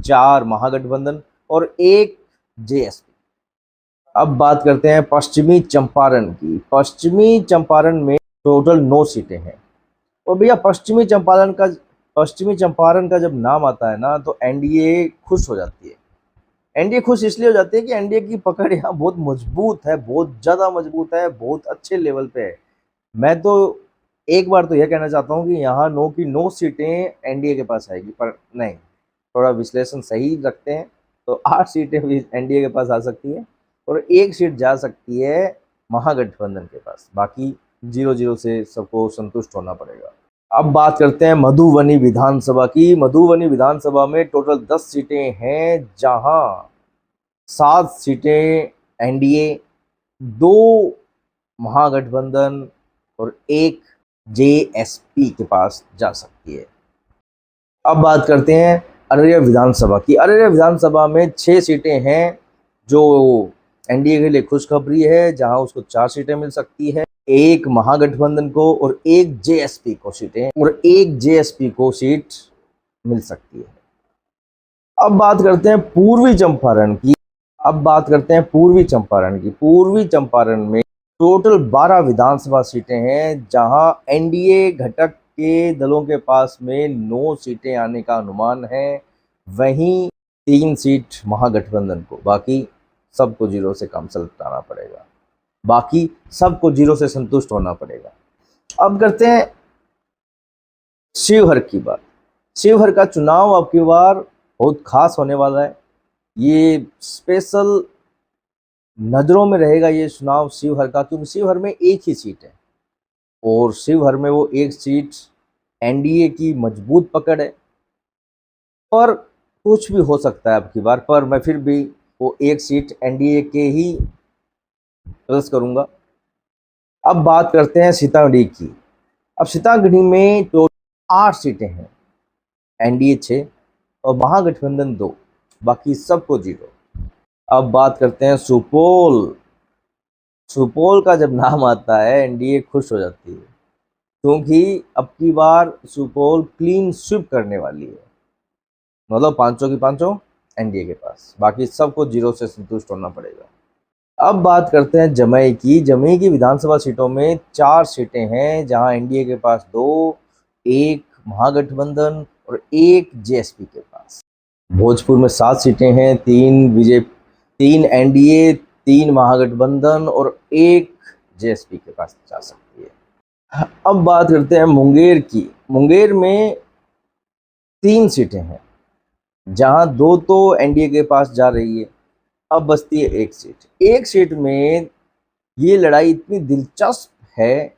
4 महागठबंधन और 1 जेएसपी। अब बात करते हैं पश्चिमी चंपारण की। पश्चिमी चंपारण में टोटल 9 सीटें हैं। और भैया पश्चिमी चंपारण का जब नाम आता है ना, तो एनडीए खुश हो जाती है। एनडीए खुश इसलिए हो जाती है कि एनडीए की पकड़ यहाँ बहुत मजबूत है, बहुत ज़्यादा मजबूत है, बहुत अच्छे लेवल पे है। मैं तो एक बार तो यह कहना चाहता हूँ कि यहाँ 9 की 9 सीटें एनडीए के पास आएगी, पर नहीं, थोड़ा विश्लेषण सही रखते हैं तो 8 सीटें भी एनडीए के पास आ सकती है और 1 सीट जा सकती है महागठबंधन के पास। बाकी 0-0 से सबको संतुष्ट होना पड़ेगा। अब बात करते हैं मधुबनी विधानसभा की। मधुबनी विधानसभा में टोटल 10 सीटें हैं, जहां 7 सीटें एनडीए, 2 महागठबंधन और 1 जेएसपी के पास जा सकती है। अब बात करते हैं अररिया विधानसभा की। अररिया विधानसभा में 6 सीटें हैं, जो एनडीए के लिए खुशखबरी है, जहां उसको 4 सीटें मिल सकती है, 1 महागठबंधन को और 1 जेएसपी को सीट मिल सकती है। अब बात करते हैं पूर्वी चंपारण की। पूर्वी चंपारण में टोटल 12 विधानसभा सीटें हैं, जहां एनडीए घटक के दलों के पास में 9 सीटें आने का अनुमान है, वहीं 3 सीट महागठबंधन को। बाकी सबको 0 से काम चलाना पड़ेगा, बाकी सबको 0 से संतुष्ट होना पड़ेगा। अब करते हैं शिवहर की बात। शिवहर का चुनाव अब की बार बहुत खास होने वाला है। ये स्पेशल नजरों में रहेगा ये चुनाव शिवहर का, क्योंकि शिवहर में एक ही सीट है और शिवहर में वो एक सीट एनडीए की मजबूत पकड़ है, पर कुछ भी हो सकता है अब की बार। पर मैं फिर भी वो एक सीट एनडीए के ही प्लस करूंगा। अब बात करते हैं सीतामढ़ी की। अब सीतामढ़ी में तो 8 सीटें हैं, एनडीए 6 और महागठबंधन 2, बाकी सबको 0। अब बात करते हैं सुपौल। सुपौल का जब नाम आता है एनडीए खुश हो जाती है, क्योंकि अब की बार सुपौल क्लीन स्वीप करने वाली है, मतलब 500 की 500 एनडीए के पास, बाकी सबको 0 से संतुष्ट होना पड़ेगा। अब बात करते हैं जमुई की। जमुई की विधानसभा सीटों में 4 सीटें हैं, जहां एनडीए के पास 2, 1 महागठबंधन और 1 जेएसपी के पास। भोजपुर में 7 सीटें हैं, 3 एनडीए, 3 महागठबंधन और 1 जेएसपी के पास जा सकती है। अब बात करते हैं मुंगेर की। मुंगेर में 3 सीटें हैं, जहां 2 तो एनडीए के पास जा रही है, अब बचती है 1 सीट। 1 सीट में ये लड़ाई इतनी दिलचस्प है,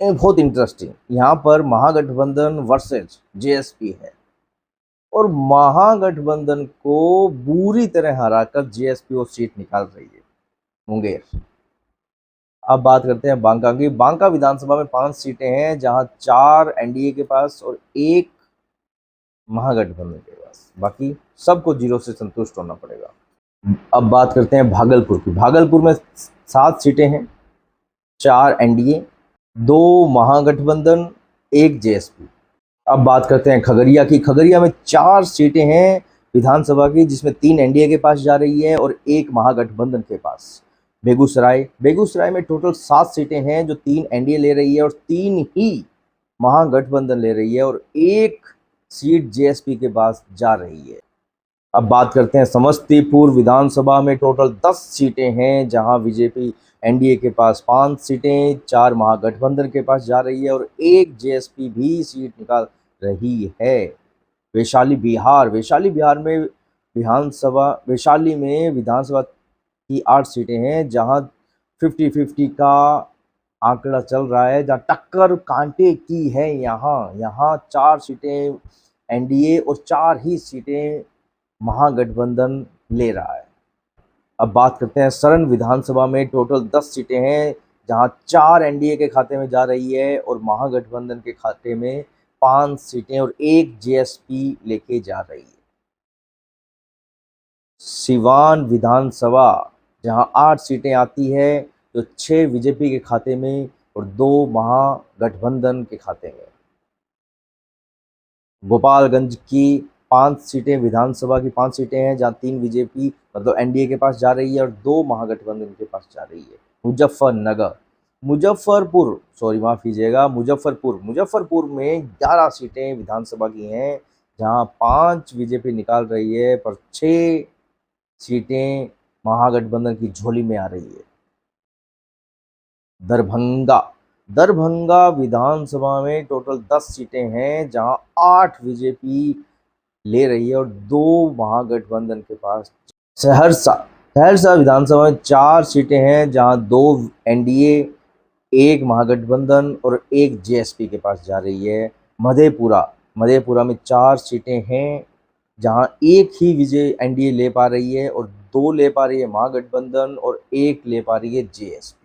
बहुत इंटरेस्टिंग। यहाँ पर महागठबंधन वर्सेज जेएसपी है और महागठबंधन को बुरी तरह हराकर जेएसपी वो सीट निकाल रही है, मुंगेर। अब बात करते हैं बांका की। बांका विधानसभा में 5 सीटें हैं, जहां 4 एनडीए के पास और 1 महागठबंधन के पास, बाकी सबको 0 से संतुष्ट होना पड़ेगा। अब बात करते हैं भागलपुर की। भागलपुर में 7 सीटें हैं, 4 एनडीए, 2 महागठबंधन, 1 जेएसपी। अब बात करते हैं खगड़िया की। खगड़िया में 4 सीटें हैं विधानसभा की, जिसमें 3 एनडीए के पास जा रही है और 1 महागठबंधन के पास। बेगूसराय में टोटल 7 सीटें हैं, जो 3 एनडीए ले रही है और 3 ही महागठबंधन ले रही है और 1 सीट जेएसपी के पास जा रही है। अब बात करते हैं समस्तीपुर विधानसभा में टोटल 10 सीटें हैं, जहां बीजेपी एनडीए के पास 5 सीटें, 4 महागठबंधन के पास जा रही है और 1 जेएसपी भी सीट निकाल रही है। वैशाली में विधानसभा की 8 सीटें हैं, जहां 50-50 का आंकड़ा चल रहा है, जहां टक्कर कांटे की है। यहाँ 4 सीटें एनडीए और 4 ही सीटें महागठबंधन ले रहा है। अब बात करते हैं सरण विधानसभा में टोटल 10 सीटें हैं, जहां 4 एनडीए के खाते में जा रही है और महागठबंधन के खाते में 5 सीटें और 1 जेएसपी लेके जा रही है। सिवान विधानसभा, जहां 8 सीटें आती है, तो 6 बीजेपी के खाते में और 2 महागठबंधन के खाते में। गोपालगंज की 5 सीटें, विधानसभा की 5 सीटें हैं, जहां 3 बीजेपी मतलब एनडीए के पास जा रही है और 2 महागठबंधन के पास जा रही है। मुजफ्फरपुर में 11 सीटें विधानसभा की हैं, जहां 5 बीजेपी निकाल रही है, पर 6 सीटें महागठबंधन की झोली में आ रही है। दरभंगा दरभंगा विधानसभा में टोटल 10 सीटें हैं, जहां 8 बीजेपी ले रही है और 2 महागठबंधन के पास। सहरसा सहरसा विधानसभा में 4 सीटें हैं, जहां 2 एनडीए, 1 महागठबंधन और 1 जेएसपी के पास जा रही है। मधेपुरा में 4 सीटें हैं, जहां 1 ही विजय एनडीए ले पा रही है और 2 ले पा रही है महागठबंधन और 1 ले पा रही है जेएसपी।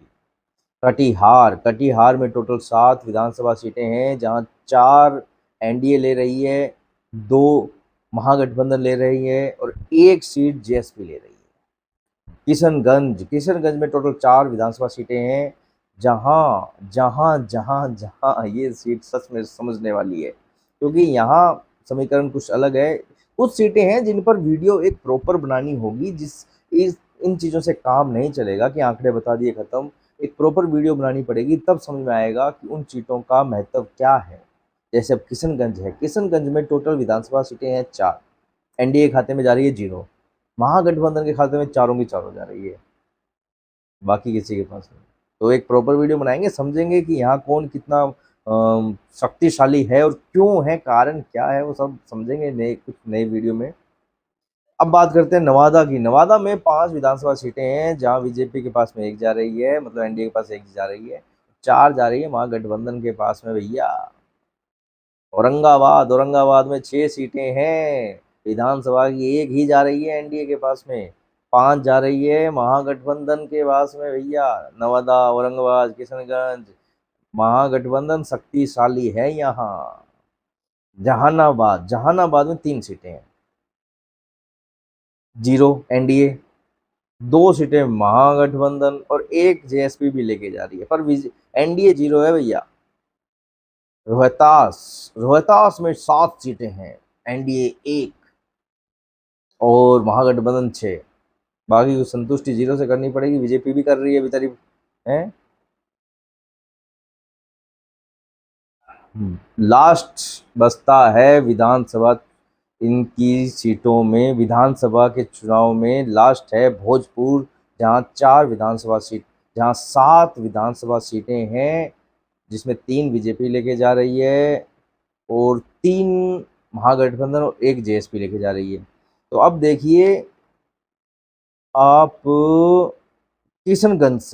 कटिहार में टोटल 7 विधानसभा सीटें हैं, जहां 4 एनडीए ले रही है, 2 महागठबंधन ले रही है और 1 सीट जेएसपी ले रही है। किशनगंज में टोटल 4 विधानसभा सीटें हैं, जहां ये सीट सच में समझने वाली है, क्योंकि यहाँ समीकरण कुछ अलग है। कुछ सीटें हैं जिन पर वीडियो एक प्रॉपर बनानी होगी, इन चीज़ों से काम नहीं चलेगा कि आंकड़े बता दिए खत्म। एक प्रॉपर वीडियो बनानी पड़ेगी, तब समझ में आएगा कि उन सीटों का महत्व क्या है। जैसे अब किशनगंज में टोटल विधानसभा सीटें हैं 4, एनडीए खाते में जा रही है 0, महागठबंधन के खाते में चारों की चारों जा रही है, बाकी किसी के पास नहीं। तो एक प्रॉपर वीडियो बनाएंगे, समझेंगे कि यहाँ कौन कितना शक्तिशाली है और क्यों है, कारण क्या है, वो सब समझेंगे कुछ नए वीडियो में। अब बात करते हैं नवादा की। नवादा में 5 विधानसभा सीटें हैं, जहां बीजेपी के पास में 1 जा रही है, मतलब एनडीए के पास 1 जा रही है, 4 जा रही है महागठबंधन के पास में भैया। औरंगाबाद में 6 सीटें हैं, विधानसभा की 1 ही जा रही है एनडीए के पास में, 5 जा रही है महागठबंधन के पास में भैया। नवादा, औरंगाबाद, किशनगंज, महागठबंधन शक्तिशाली है यहाँ। जहानाबाद में 3 सीटें हैं, 0 एनडीए, 2 सीटें महागठबंधन और 1 जेएसपी भी लेके जा रही है, पर एनडीए 0 है भैया। रोहतास में 7 सीटें हैं, एनडीए 1 और महागठबंधन 6। बाकी को संतुष्टि 0 से करनी पड़ेगी, बीजेपी भी कर रही है बेचारी है। लास्ट बचता है विधानसभा, इनकी सीटों में विधानसभा के चुनाव में लास्ट है भोजपुर, जहां 7 विधानसभा सीटें हैं, जिसमें 3 बीजेपी लेके जा रही है और 3 महागठबंधन और 1 जेएसपी लेके जा रही है। तो अब देखिए आप किशनगंज,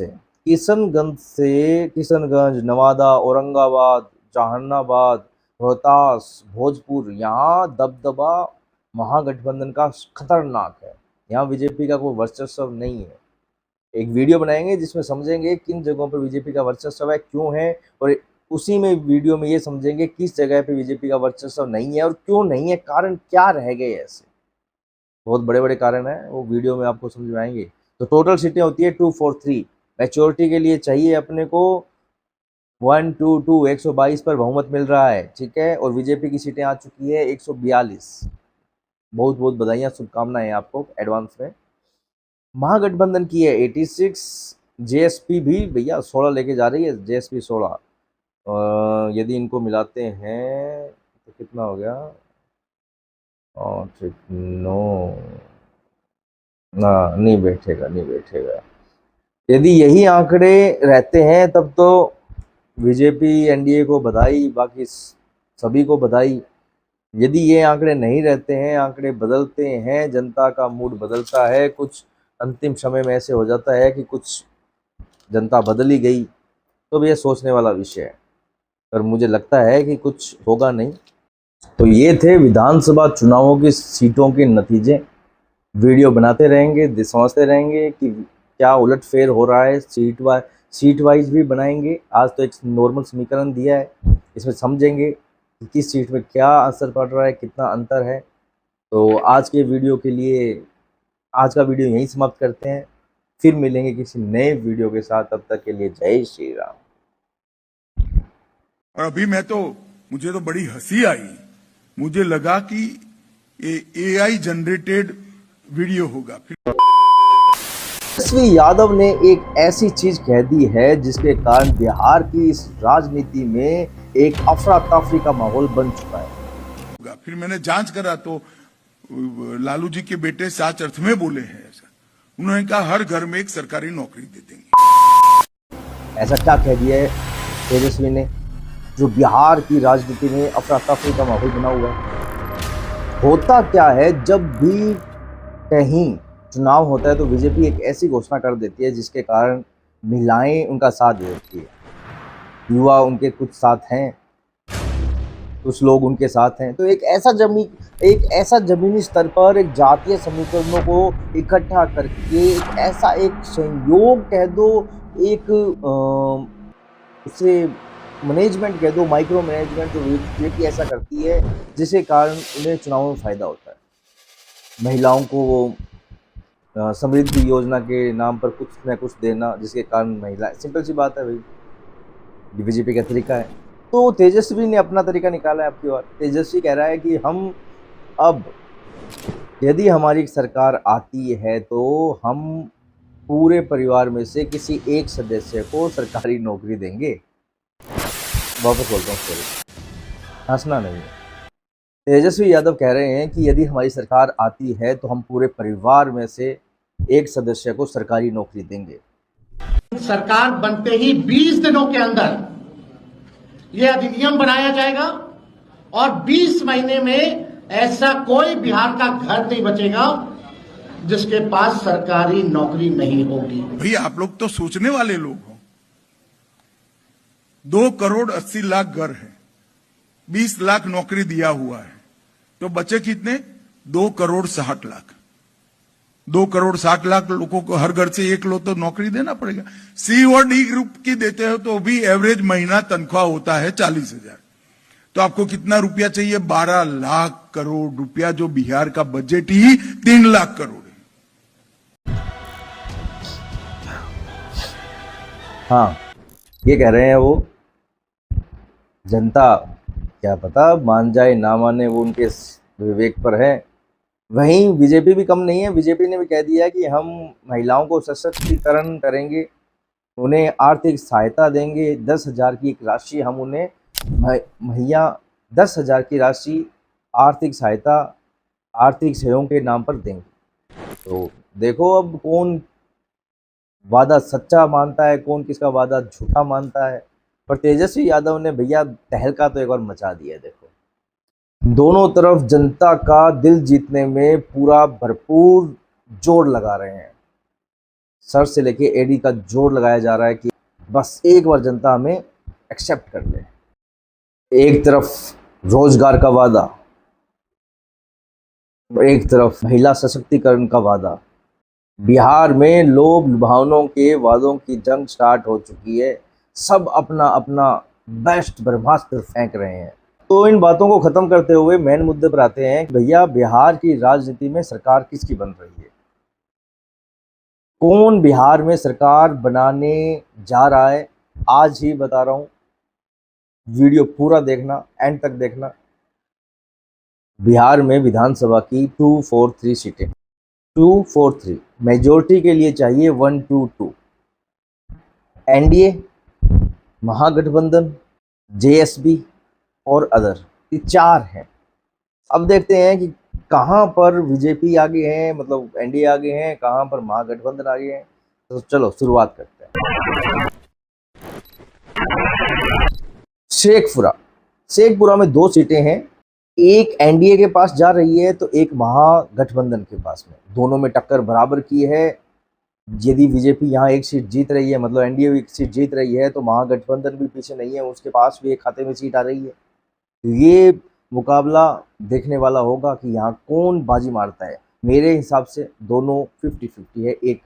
नवादा, औरंगाबाद, जहानाबाद, रोहतास, भोजपुर, यहाँ दबदबा महागठबंधन का खतरनाक है। यहाँ बीजेपी का कोई वर्चस्व नहीं है। एक वीडियो बनाएंगे जिसमें समझेंगे किन जगहों पर बीजेपी का वर्चस्व है, क्यों है, और उसी में वीडियो में ये समझेंगे किस जगह पे बीजेपी का वर्चस्व नहीं है और क्यों नहीं है, कारण क्या रह गए ऐसे। बहुत बड़े बड़े कारण हैं, वो वीडियो में आपको समझ में आएंगे। तो टोटल सीटें होती है 243। मैच्योरिटी के लिए चाहिए अपने को 122, 122 पर बहुमत मिल रहा है, ठीक है। और बीजेपी की सीटें आ चुकी है 142। बहुत बहुत बधाइयाँ, शुभकामनाएं आपको एडवांस में। महागठबंधन की है 86, जेएसपी भी भैया 16 लेके जा रही है, जेएसपी 16। यदि इनको मिलाते हैं तो कितना हो गया, और नो ना, नहीं बैठेगा। यदि यही आंकड़े रहते हैं तब तो बीजेपी एनडीए को बधाई, बाकी सभी को बधाई। यदि ये आंकड़े नहीं रहते हैं, आंकड़े बदलते हैं, जनता का मूड बदलता है, कुछ अंतिम समय में ऐसे हो जाता है कि कुछ जनता बदली गई, तो भी ये सोचने वाला विषय है, पर मुझे लगता है कि कुछ होगा नहीं। तो ये थे विधानसभा चुनावों की सीटों के नतीजे। वीडियो बनाते रहेंगे, समझते रहेंगे कि क्या उलटफेर हो रहा है, सीट वाइज भी बनाएंगे। आज तो एक नॉर्मल समीकरण दिया है, इसमें समझेंगे कि किस सीट में क्या असर पड़ रहा है, कितना अंतर है। तो आज के वीडियो के लिए आज का वीडियो यहीं समाप्त करते हैं, फिर मिलेंगे किसी नए वीडियो के साथ। तब तक के लिए जय श्री राम। और अभी मुझे तो बड़ी हंसी आई, मुझे लगा कि ये एआई जनरेटेड वीडियो होगा। तेजस्वी यादव ने एक ऐसी चीज कह दी है जिसके कारण बिहार की इस राजनीति में एक अफरा तफरी का माहौल बन चुका है। फिर मैंने जांच करा तो लालू जी के बेटे सच अर्थ में बोले हैं ऐसा। उन्होंने कहा हर घर में एक सरकारी नौकरी दे देंगे। ऐसा क्या कह दिया है तेजस्वी ने जो बिहार की राजनीति में अफरा तफरी का माहौल बना हुआ है। होता क्या है, जब भी कहीं चुनाव होता है तो बीजेपी एक ऐसी घोषणा कर देती है जिसके कारण महिलाएं उनका साथ देती है, युवा उनके कुछ साथ हैं, कुछ लोग उनके साथ हैं। तो एक ऐसा जमीनी स्तर पर एक जातीय समीकरणों को इकट्ठा करके एक ऐसा एक संयोग कह दो, एक उसे मैनेजमेंट कह दो, माइक्रो मैनेजमेंट जो बीजेपी ऐसा करती है जिसके कारण उन्हें चुनाव में फायदा होता है। महिलाओं को वो समृद्धि योजना के नाम पर कुछ न कुछ देना जिसके कारण महिला, सिंपल सी बात है भाई, बीजेपी का तरीका है। तो तेजस्वी ने अपना तरीका निकाला है आपकी ओर। तेजस्वी कह रहा है कि हम अब यदि हमारी सरकार आती है तो हम पूरे परिवार में से किसी एक सदस्य को सरकारी नौकरी देंगे। वापस बोलता हूँ स्टोरी, हंसना नहीं है। तेजस्वी यादव कह रहे हैं कि यदि हमारी सरकार आती है तो हम पूरे परिवार में से एक सदस्य को सरकारी नौकरी देंगे। सरकार बनते ही 20 दिनों के अंदर यह अधिनियम बनाया जाएगा और 20 महीने में ऐसा कोई बिहार का घर नहीं बचेगा जिसके पास सरकारी नौकरी नहीं होगी। भाई आप लोग तो सोचने वाले लोग हो। 2,80,00,000 घर है, 20 लाख नौकरी दिया हुआ है, तो बचे कितने? 2,60,00,000। 2,60,00,000 लोगों को हर घर से एक लोग तो नौकरी देना पड़ेगा। सी और डी ग्रुप की देते हो तो भी एवरेज महीना तनख्वाह होता है 40,000। तो आपको कितना रुपया चाहिए? 12 लाख करोड़ रुपया, जो बिहार का बजट ही 3 लाख करोड़ है। हाँ, ये कह रहे हैं वो, जनता क्या पता मान जाए ना माने, वो उनके विवेक पर है। वहीं बीजेपी भी कम नहीं है। बीजेपी ने भी कह दिया कि हम महिलाओं को सशक्तिकरण करेंगे, उन्हें आर्थिक सहायता देंगे। 10,000 की एक राशि हम उन्हें मुहैया, 10,000 की राशि आर्थिक सहायता, आर्थिक सहयोग के नाम पर देंगे। तो देखो अब कौन वादा सच्चा मानता है, कौन किसका वादा झूठा मानता है। पर तेजस्वी यादव ने भैया तहलका तो एक बार मचा दिया। देखो, दोनों तरफ जनता का दिल जीतने में पूरा भरपूर जोर लगा रहे हैं। सर से लेके एडी का जोर लगाया जा रहा है कि बस एक बार जनता हमें एक्सेप्ट कर ले। एक तरफ रोजगार का वादा, एक तरफ महिला सशक्तिकरण का वादा। बिहार में लोभ लुभावनों के वादों की जंग स्टार्ट हो चुकी है। सब अपना अपना बेस्ट ब्रह्मास्त्र फेंक रहे हैं। तो इन बातों को खत्म करते हुए मेन मुद्दे पर आते हैं कि भैया बिहार की राजनीति में सरकार किसकी बन रही है, कौन बिहार में सरकार बनाने जा रहा है। आज ही बता रहा हूं, वीडियो पूरा देखना, एंड तक देखना। बिहार में विधानसभा की 243 सीटें, 243 मेजोरिटी के लिए चाहिए 122। एनडीए, महागठबंधन, जेएसबी और अदर, ये 4 हैं। अब देखते हैं कि कहां पर बीजेपी आगे है, मतलब एनडीए आगे हैं, कहां पर महागठबंधन आगे हैं। तो चलो शुरुआत करते हैं। शेखपुरा में 2 सीटें हैं, एक एनडीए के पास जा रही है तो एक महागठबंधन के पास में। दोनों में टक्कर बराबर की है। यदि बीजेपी यहाँ एक सीट जीत रही है, मतलब एनडीए एक सीट जीत रही है, तो महागठबंधन भी पीछे नहीं है, उसके पास भी एक खाते में सीट आ रही है। ये मुकाबला देखने वाला होगा कि यहाँ कौन बाजी मारता है। मेरे हिसाब से दोनों 50-50 है, एक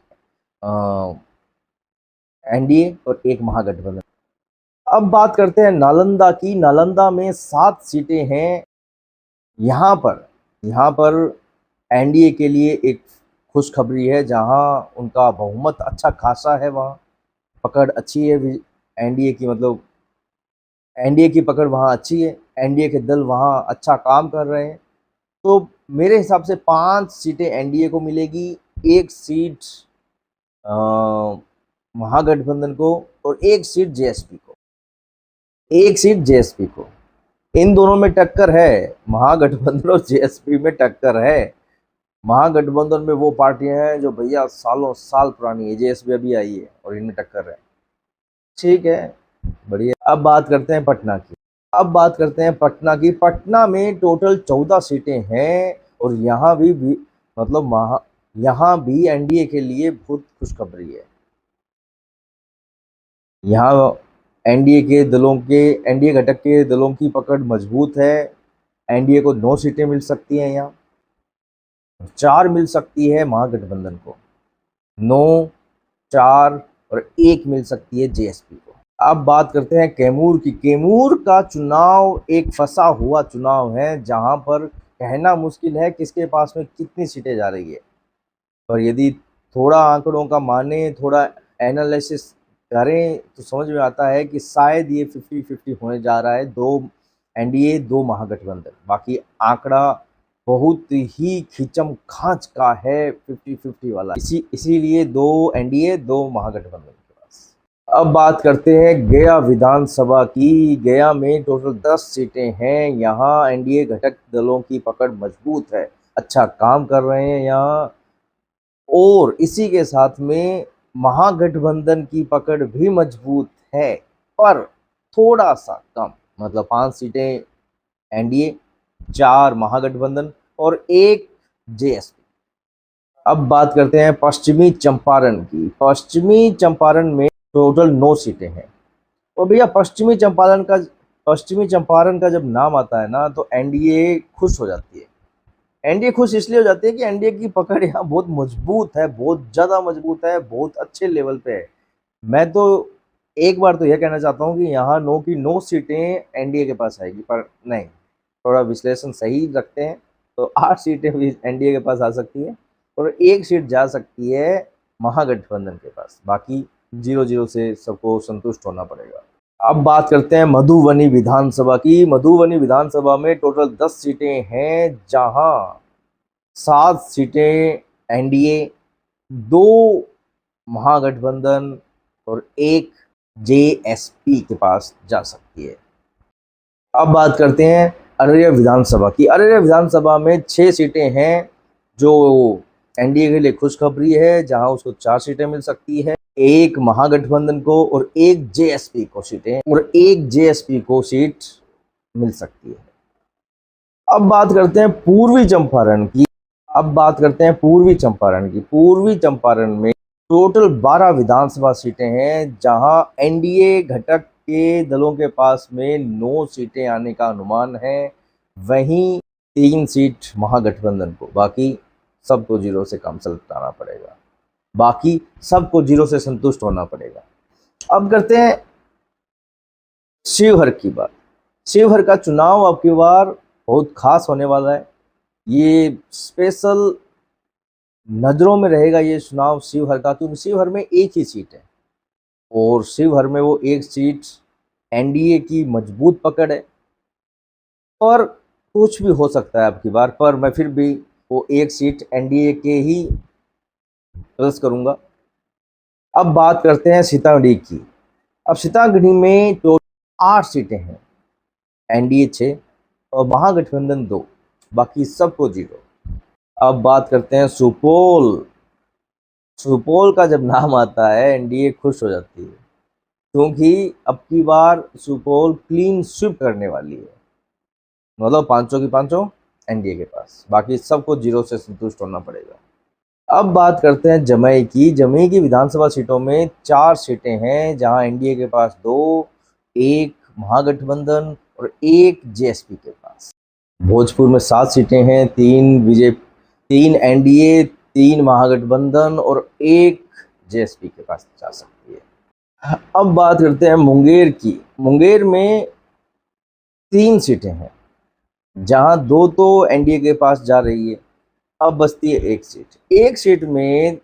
एनडीए और एक महागठबंधन। अब बात करते हैं नालंदा की। नालंदा में 7 सीटें हैं। यहाँ पर एनडीए के लिए एक खुशखबरी है, जहाँ उनका बहुमत अच्छा खासा है, वहाँ पकड़ अच्छी है एनडीए की, मतलब एनडीए की पकड़ वहाँ अच्छी है, एनडीए के दल वहाँ अच्छा काम कर रहे हैं। तो मेरे हिसाब से 5 सीटें एनडीए को मिलेगी, 1 सीट महागठबंधन को और 1 सीट जेएसपी को। इन दोनों में टक्कर है, महागठबंधन और जेएसपी में टक्कर है। महागठबंधन में वो पार्टियां हैं जो भैया सालों साल पुरानी है, जेएसपी अभी आई है और इनमें टक्कर है। ठीक है, बढ़िया। अब बात करते हैं पटना की। पटना में टोटल 14 सीटें हैं और यहाँ भी मतलब यहाँ भी एनडीए के लिए बहुत खुशखबरी है। यहाँ एनडीए घटक के दलों की पकड़ मजबूत है। एनडीए को 9 सीटें मिल सकती हैं, यहाँ 4 मिल सकती है महागठबंधन को, 9, 4 और 1 मिल सकती है जेएसपी को। अब बात करते हैं कैमूर की। कैमूर का चुनाव एक फंसा हुआ चुनाव है, जहां पर कहना मुश्किल है किसके पास में कितनी सीटें जा रही है। और यदि थोड़ा आंकड़ों का माने, थोड़ा एनालिसिस करें तो समझ में आता है कि शायद ये 50-50 होने जा रहा है, 2 एनडीए 2 महागठबंधन। बाकी आंकड़ा बहुत ही खींचम खांच का है, 50-50 वाला। इसीलिए 2 एनडीए 2 महागठबंधन के पास। अब बात करते हैं गया विधानसभा की। गया में टोटल 10 सीटें हैं। यहाँ एनडीए घटक दलों की पकड़ मजबूत है, अच्छा काम कर रहे हैं यहाँ। और इसी के साथ में महागठबंधन की पकड़ भी मजबूत है, पर थोड़ा सा कम, मतलब 5 सीटें एनडीए, 4 महागठबंधन और 1 जेएसपी। अब बात करते हैं पश्चिमी चंपारण की। पश्चिमी चंपारण में टोटल 9 सीटें हैं। और भैया पश्चिमी चंपारण का जब नाम आता है ना, तो एनडीए खुश हो जाती है। एनडीए खुश इसलिए हो जाती है कि एनडीए की पकड़ यहाँ बहुत मजबूत है, बहुत ज़्यादा मजबूत है, बहुत अच्छे लेवल पे है। मैं तो एक बार तो यह कहना चाहता हूँ कि यहाँ 9 की 9 सीटें एनडीए के पास आएगी, पर नहीं, थोड़ा विश्लेषण सही रखते हैं तो 8 सीटें भी एनडीए के पास आ सकती है और 1 सीट जा सकती है महागठबंधन के पास। बाकी 0-0 से सबको संतुष्ट होना पड़ेगा। अब बात करते हैं मधुबनी विधानसभा की। मधुबनी विधानसभा में टोटल 10 सीटें हैं, जहां 7 सीटें एनडीए, 2 महागठबंधन और 1 जेएसपी के पास जा सकती है। अब बात करते हैं अररिया विधानसभा की। अररिया विधानसभा में 6 सीटें हैं, जो एनडीए के लिए खुशखबरी है, जहां उसको 4 सीटें मिल सकती है, 1 महागठबंधन को और 1 जेएसपी को सीट मिल सकती है। अब बात करते हैं पूर्वी चंपारण की। पूर्वी चंपारण में टोटल 12 विधानसभा सीटें हैं, जहां एनडीए घटक के दलों के पास में 9 सीटें आने का अनुमान है, वहीं 3 सीट महागठबंधन को। बाकी सबको 0 से कम चलाना पड़ेगा, बाकी सबको 0 से संतुष्ट होना पड़ेगा। अब करते हैं शिवहर की बात। शिवहर का चुनाव अब की बार बहुत खास होने वाला है। ये स्पेशल नजरों में रहेगा ये चुनाव शिवहर का, क्योंकि शिवहर में 1 ही सीट है और शिवहर में वो 1 सीट एनडीए की मजबूत पकड़ है। और कुछ भी हो सकता है अब की बार, पर मैं फिर भी वो 1 सीट एनडीए के ही प्लस करूंगा। अब बात करते हैं सीतामढ़ी की। अब सीतामढ़ी में तो 8 सीटें हैं, एनडीए 6 और महागठबंधन 2, बाकी सबको 0। अब बात करते हैं सुपौल। सुपौल का जब नाम आता है एनडीए खुश हो जाती है, क्योंकि अब की बार सुपौल क्लीन स्वीप करने वाली है, मतलब 500 की 500 एनडीए के पास, बाकी सबको 0 से संतुष्ट होना पड़ेगा। अब बात करते हैं जमुई की। जमुई की विधानसभा सीटों में 4 सीटें हैं, जहां एनडीए के पास 2, 1 महागठबंधन और 1 जेएसपी के पास। भोजपुर में 7 सीटें हैं, 3 एनडीए, 3 महागठबंधन और 1 जेएसपी के पास जा सकती है। अब बात करते हैं मुंगेर की। मुंगेर में 3 सीटें हैं, जहां 2 तो एनडीए के पास जा रही है, अब बचती है 1 सीट। 1 सीट में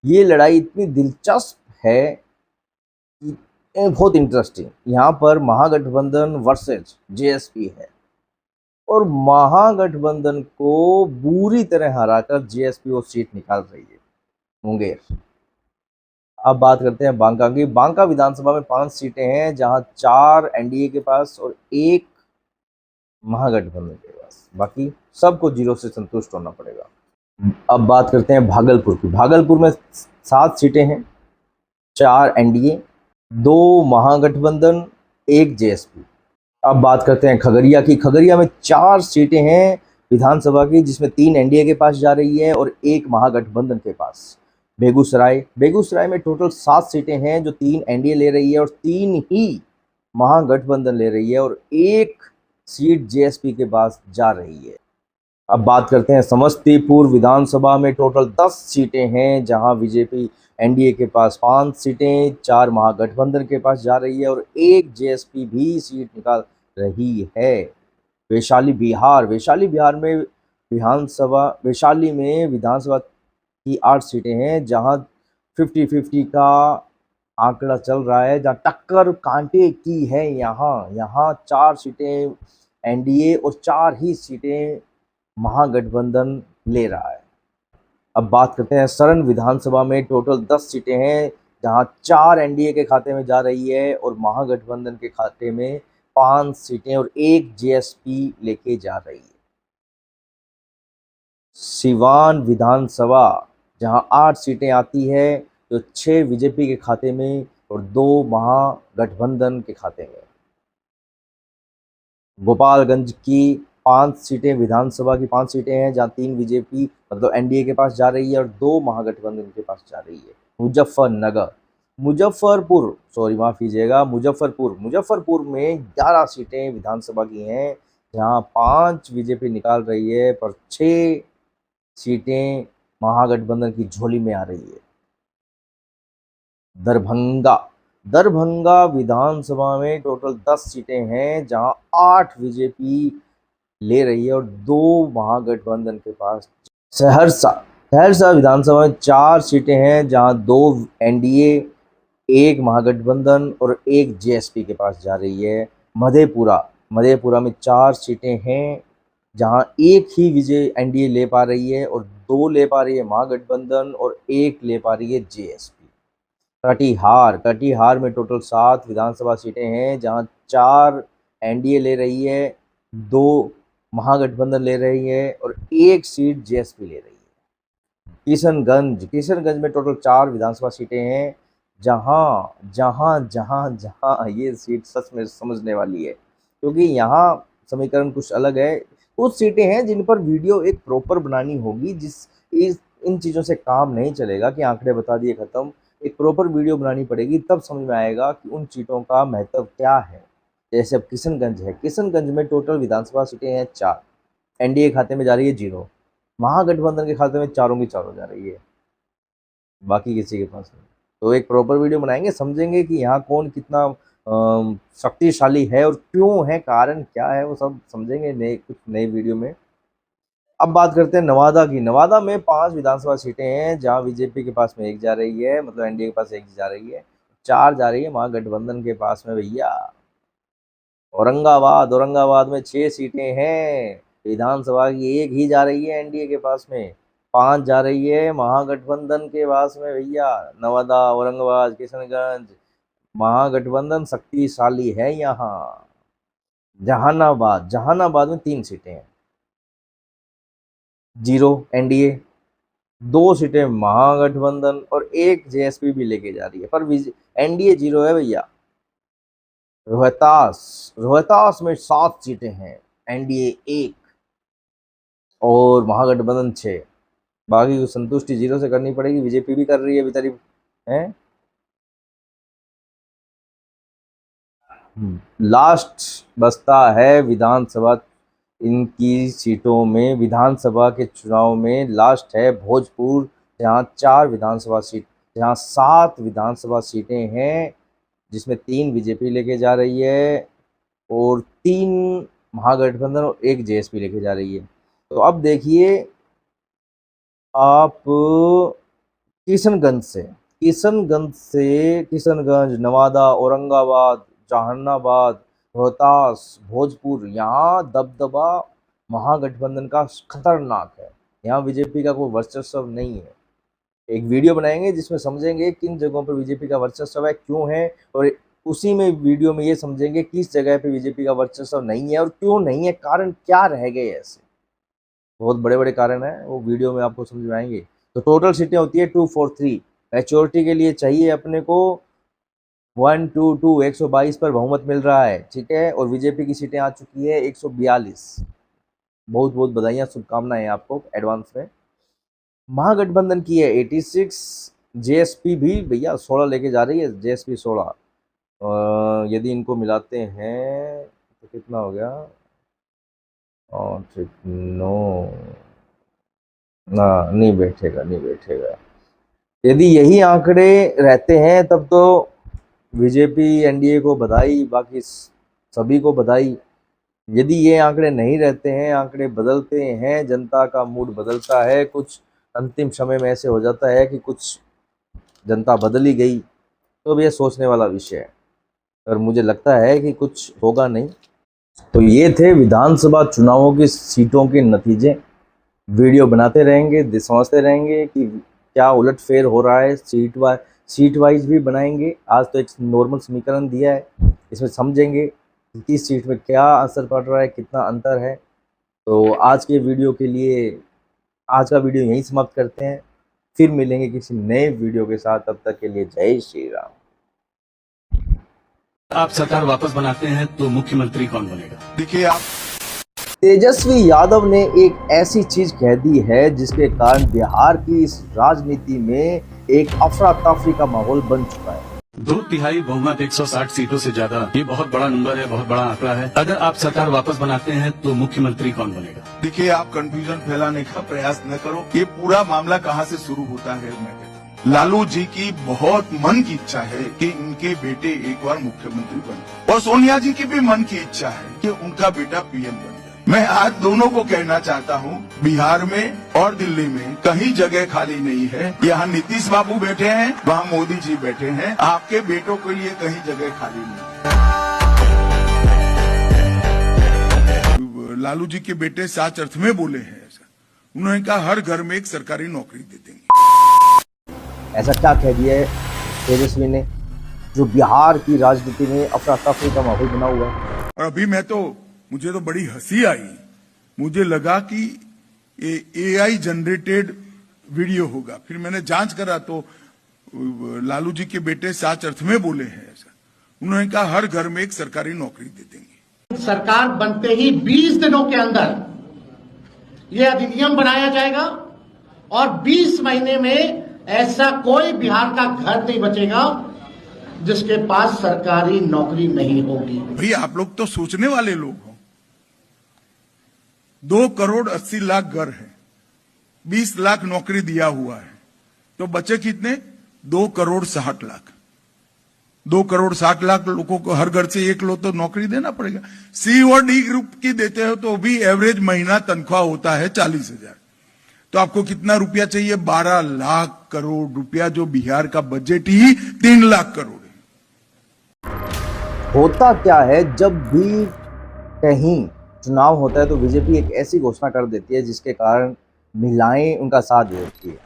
ये लड़ाई इतनी दिलचस्प है कि बहुत इंटरेस्टिंग। यहाँ पर महागठबंधन वर्सेस जेएसपी है और महागठबंधन को बुरी तरह हराकर जेएसपी वो सीट निकाल रही है, मुंगेर। अब बात करते हैं बांका की। बांका विधानसभा में 5 सीटें हैं, जहां 4 एनडीए के पास और 1 महागठबंधन के पास, बाकी सबको 0 से संतुष्ट होना पड़ेगा। अब बात करते हैं भागलपुर की। भागलपुर में 7 सीटें हैं, 4 एनडीए, 2 महागठबंधन, 1 जेएसपी। अब बात करते हैं खगड़िया की। खगड़िया में 4 सीटें हैं विधानसभा की, जिसमें 3 एनडीए के पास जा रही है और 1 महागठबंधन के पास। बेगूसराय में टोटल 7 सीटें हैं, जो 3 एनडीए ले रही है और 3 ही महागठबंधन ले रही है और 1 सीट जेएसपी के पास जा रही है। अब बात करते हैं समस्तीपुर विधानसभा में टोटल 10 सीटें हैं, जहां बीजेपी एनडीए के पास 5 सीटें, 4 महागठबंधन के पास जा रही है और 1 जेएसपी भी सीट निकाल रही है। वैशाली बिहार में वैशाली में विधानसभा की 8 सीटें हैं, जहां 50-50 का आंकड़ा चल रहा है, जहां टक्कर कांटे की है। यहाँ 4 सीटें एनडीए और 4 ही सीटें महागठबंधन ले रहा है। अब बात करते हैं सरण विधानसभा में टोटल 10 सीटें हैं, जहां 4 एनडीए के खाते में जा रही है और महागठबंधन के खाते में 5 सीटें और 1 जेएसपी लेके जा रही है। सिवान विधानसभा, जहां 8 सीटें आती है, तो 6 बीजेपी के खाते में और 2 महागठबंधन के खाते में। गोपालगंज की 5 सीटें विधानसभा की 5 सीटें हैं, जहां 3 बीजेपी मतलब एनडीए के पास जा रही है और 2 महागठबंधन के पास जा रही है। मुजफ्फरपुर में 11 सीटें विधानसभा की हैं, जहां 5 बीजेपी निकाल रही है पर 6 सीटें महागठबंधन की झोली में आ रही है। दरभंगा विधानसभा में टोटल 10 सीटें हैं, जहां 8 बीजेपी ले रही है और 2 महागठबंधन के पास। सहरसा विधानसभा में 4 सीटें हैं, जहां 2 एनडीए, 1 महागठबंधन और 1 जेएसपी के पास जा रही है। मधेपुरा में 4 सीटें हैं, जहां 1 ही विजय एनडीए ले पा रही है और 2 ले पा रही है महागठबंधन और 1 ले पा रही है जेएसपी। कटिहार में टोटल 7 विधानसभा सीटें हैं, जहां 4 एनडीए ले रही है, 2 महागठबंधन ले रही है और 1 सीट जेएसपी ले रही है। किशनगंज में टोटल 4 विधानसभा सीटें हैं, जहां ये सीट सच में समझने वाली है, क्योंकि यहाँ समीकरण कुछ अलग है। कुछ सीटें हैं जिन पर वीडियो एक प्रॉपर बनानी होगी, इन चीज़ों से काम नहीं चलेगा कि आंकड़े बता दिए खत्म। एक प्रॉपर वीडियो बनानी पड़ेगी, तब समझ में आएगा कि उन सीटों का महत्व क्या है। जैसे अब किशनगंज में टोटल विधानसभा सीटें हैं 4, एनडीए खाते में जा रही है 0, महागठबंधन के खाते में चारों की चारों जा रही है, बाकी किसी के पास नहीं। तो एक प्रॉपर वीडियो बनाएंगे, समझेंगे कि यहाँ कौन कितना शक्तिशाली है और क्यों है, कारण क्या है, वो सब समझेंगे कुछ नए वीडियो में। अब बात करते हैं नवादा की। नवादा में 5 विधानसभा सीटें हैं, जहां बीजेपी के पास में 1 जा रही है, मतलब एनडीए के पास 1 जा रही है, 4 जा रही है महागठबंधन के पास में भैया। औरंगाबाद में 6 सीटें हैं, विधानसभा की 1 ही जा रही है एनडीए के पास में, 5 जा रही है महागठबंधन के पास में भैया। नवादा, औरंगाबाद, किशनगंज, महागठबंधन शक्तिशाली है यहाँ। जहानाबाद में 3 सीटें हैं, 0 एनडीए, 2 सीटें महागठबंधन और 1 जेएसपी भी लेके जा रही है, पर एनडीए 0 है भैया। रोहतास में 7 सीटें हैं, एनडीए 1 और महागठबंधन 6। बाकी को संतुष्टि 0 से करनी पड़ेगी, बीजेपी भी कर रही है बेचारी है। लास्ट बचता है विधानसभा, इनकी सीटों में विधानसभा के चुनाव में लास्ट है भोजपुर, जहां 7 विधानसभा सीटें हैं, जिसमें 3 बीजेपी लेके जा रही है और 3 महागठबंधन और 1 जेएसपी लेके जा रही है। तो अब देखिए आप किशनगंज, नवादा, औरंगाबाद, जहानाबाद, रोहतास, भोजपुर, यहाँ दबदबा महागठबंधन का खतरनाक है। यहाँ बीजेपी का कोई वर्चस्व नहीं है। एक वीडियो बनाएंगे जिसमें समझेंगे किन जगहों पर बीजेपी का वर्चस्व है, क्यों है, और उसी में वीडियो में ये समझेंगे किस जगह पे बीजेपी का वर्चस्व नहीं है और क्यों नहीं है, कारण क्या रह गए ऐसे। बहुत बड़े बड़े कारण हैं, वो वीडियो में आपको समझ में आएंगे। तो टोटल सीटें होती है 243। मैच्योरिटी के लिए चाहिए अपने को 122, 122 पर बहुमत मिल रहा है, ठीक है। और बीजेपी की सीटें आ चुकी है 142। बहुत बहुत बधाइयाँ, शुभकामनाएं आपको एडवांस में। महागठबंधन की है 86। जेएसपी भी भैया 16 लेके जा रही है, जेएसपी 16। यदि इनको मिलाते हैं तो कितना हो गया, और ठीक नो ना, नहीं बैठेगा, नहीं बैठेगा। यदि यही आंकड़े रहते हैं तब तो बीजेपी एनडीए को बधाई, बाकी सभी को बधाई। यदि ये आंकड़े नहीं रहते हैं, आंकड़े बदलते हैं, जनता का मूड बदलता है, कुछ अंतिम समय में ऐसे हो जाता है कि कुछ जनता बदल ही गई, तो अब ये सोचने वाला विषय है। और मुझे लगता है कि कुछ होगा नहीं। तो ये थे विधानसभा चुनावों की सीटों के नतीजे। वीडियो बनाते रहेंगे, समझते रहेंगे कि क्या उलटफेर हो रहा है। सीट वाइज भी बनाएंगे। आज तो एक नॉर्मल समीकरण दिया है, इसमें समझेंगे कि किस सीट में क्या असर पड़ रहा है, कितना अंतर है। तो आज के वीडियो के लिए आज का वीडियो यहीं समाप्त करते हैं, फिर मिलेंगे किसी नए वीडियो के साथ। तब तक के लिए जय श्री राम। आप सरकार वापस बनाते हैं तो मुख्यमंत्री कौन बनेगा? देखिए, आप तेजस्वी यादव ने एक ऐसी चीज कह दी है जिसके कारण बिहार की इस राजनीति में एक अफरा तफरी का माहौल बन चुका है। 2/3 बहुमत 160 सीटों से ज्यादा, ये बहुत बड़ा नंबर है, बहुत बड़ा आंकड़ा है। अगर आप सरकार वापस बनाते हैं तो मुख्यमंत्री कौन बनेगा? देखिए, आप कंफ्यूजन फैलाने का प्रयास न करो। ये पूरा मामला कहाँ से शुरू होता है, मैं कहता हूँ लालू जी की बहुत मन की इच्छा है कि इनके बेटे एक बार मुख्यमंत्री बने, और सोनिया जी की भी मन की इच्छा है कि उनका बेटा पीएम बने। मैं आज दोनों को कहना चाहता हूँ, बिहार में और दिल्ली में कहीं जगह खाली नहीं है। यहाँ नीतीश बाबू बैठे हैं, वहाँ मोदी जी बैठे हैं। आपके बेटों के लिए कहीं जगह खाली नहीं है। लालू जी के बेटे सच अर्थ में बोले हैं ऐसा। उन्होंने कहा हर घर में एक सरकारी नौकरी दे देंगे। ऐसा क्या कह दिया है तेजस्वी ने जो बिहार की राजनीति में अफरा तफरी का माहौल बना हुआ है। और अभी मुझे तो बड़ी हंसी आई। मुझे लगा कि ये एआई जनरेटेड वीडियो होगा। फिर मैंने जांच करा तो लालू जी के बेटे सच अर्थ में बोले हैं ऐसा। उन्होंने कहा हर घर में एक सरकारी नौकरी दे देंगे। सरकार बनते ही 20 दिनों के अंदर यह अधिनियम बनाया जाएगा और 20 महीने में ऐसा कोई बिहार का घर नहीं बचेगा जिसके पास सरकारी नौकरी नहीं होगी। भाई, आप लोग तो सोचने वाले लोग हो। 2,80,00,000 घर है, 20 लाख नौकरी दिया हुआ है, तो बचे कितने? 2,60,00,000। 2,60,00,000 लोगों को हर घर से एक लोग तो नौकरी देना पड़ेगा। सी और डी ग्रुप की देते हो तो भी एवरेज महीना तनख्वाह होता है 40,000। तो आपको कितना रुपया चाहिए? 12 लाख करोड़ रुपया, जो बिहार का बजट ही 3 लाख करोड़ है। होता क्या है, जब भी कहीं चुनाव होता है तो बीजेपी एक ऐसी घोषणा कर देती है जिसके कारण महिलाएं उनका साथ देती है,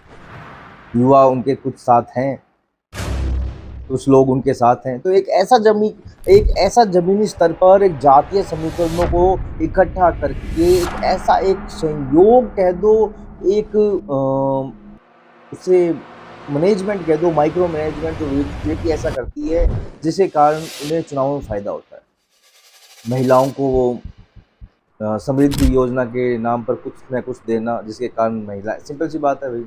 युवा उनके कुछ साथ हैं, कुछ लोग उनके साथ हैं। तो एक ऐसा जमीनी स्तर पर एक जातीय समीकरणों को इकट्ठा करके एक संयोग कह दो, एक उसे मैनेजमेंट कह दो, माइक्रो मैनेजमेंट जो बीजेपी ऐसा करती है जिसके कारण उन्हें चुनाव में फायदा होता है। महिलाओं को वो समृद्धि योजना के नाम पर कुछ न कुछ देना, जिसके कारण महिला, सिंपल सी बात है भाई,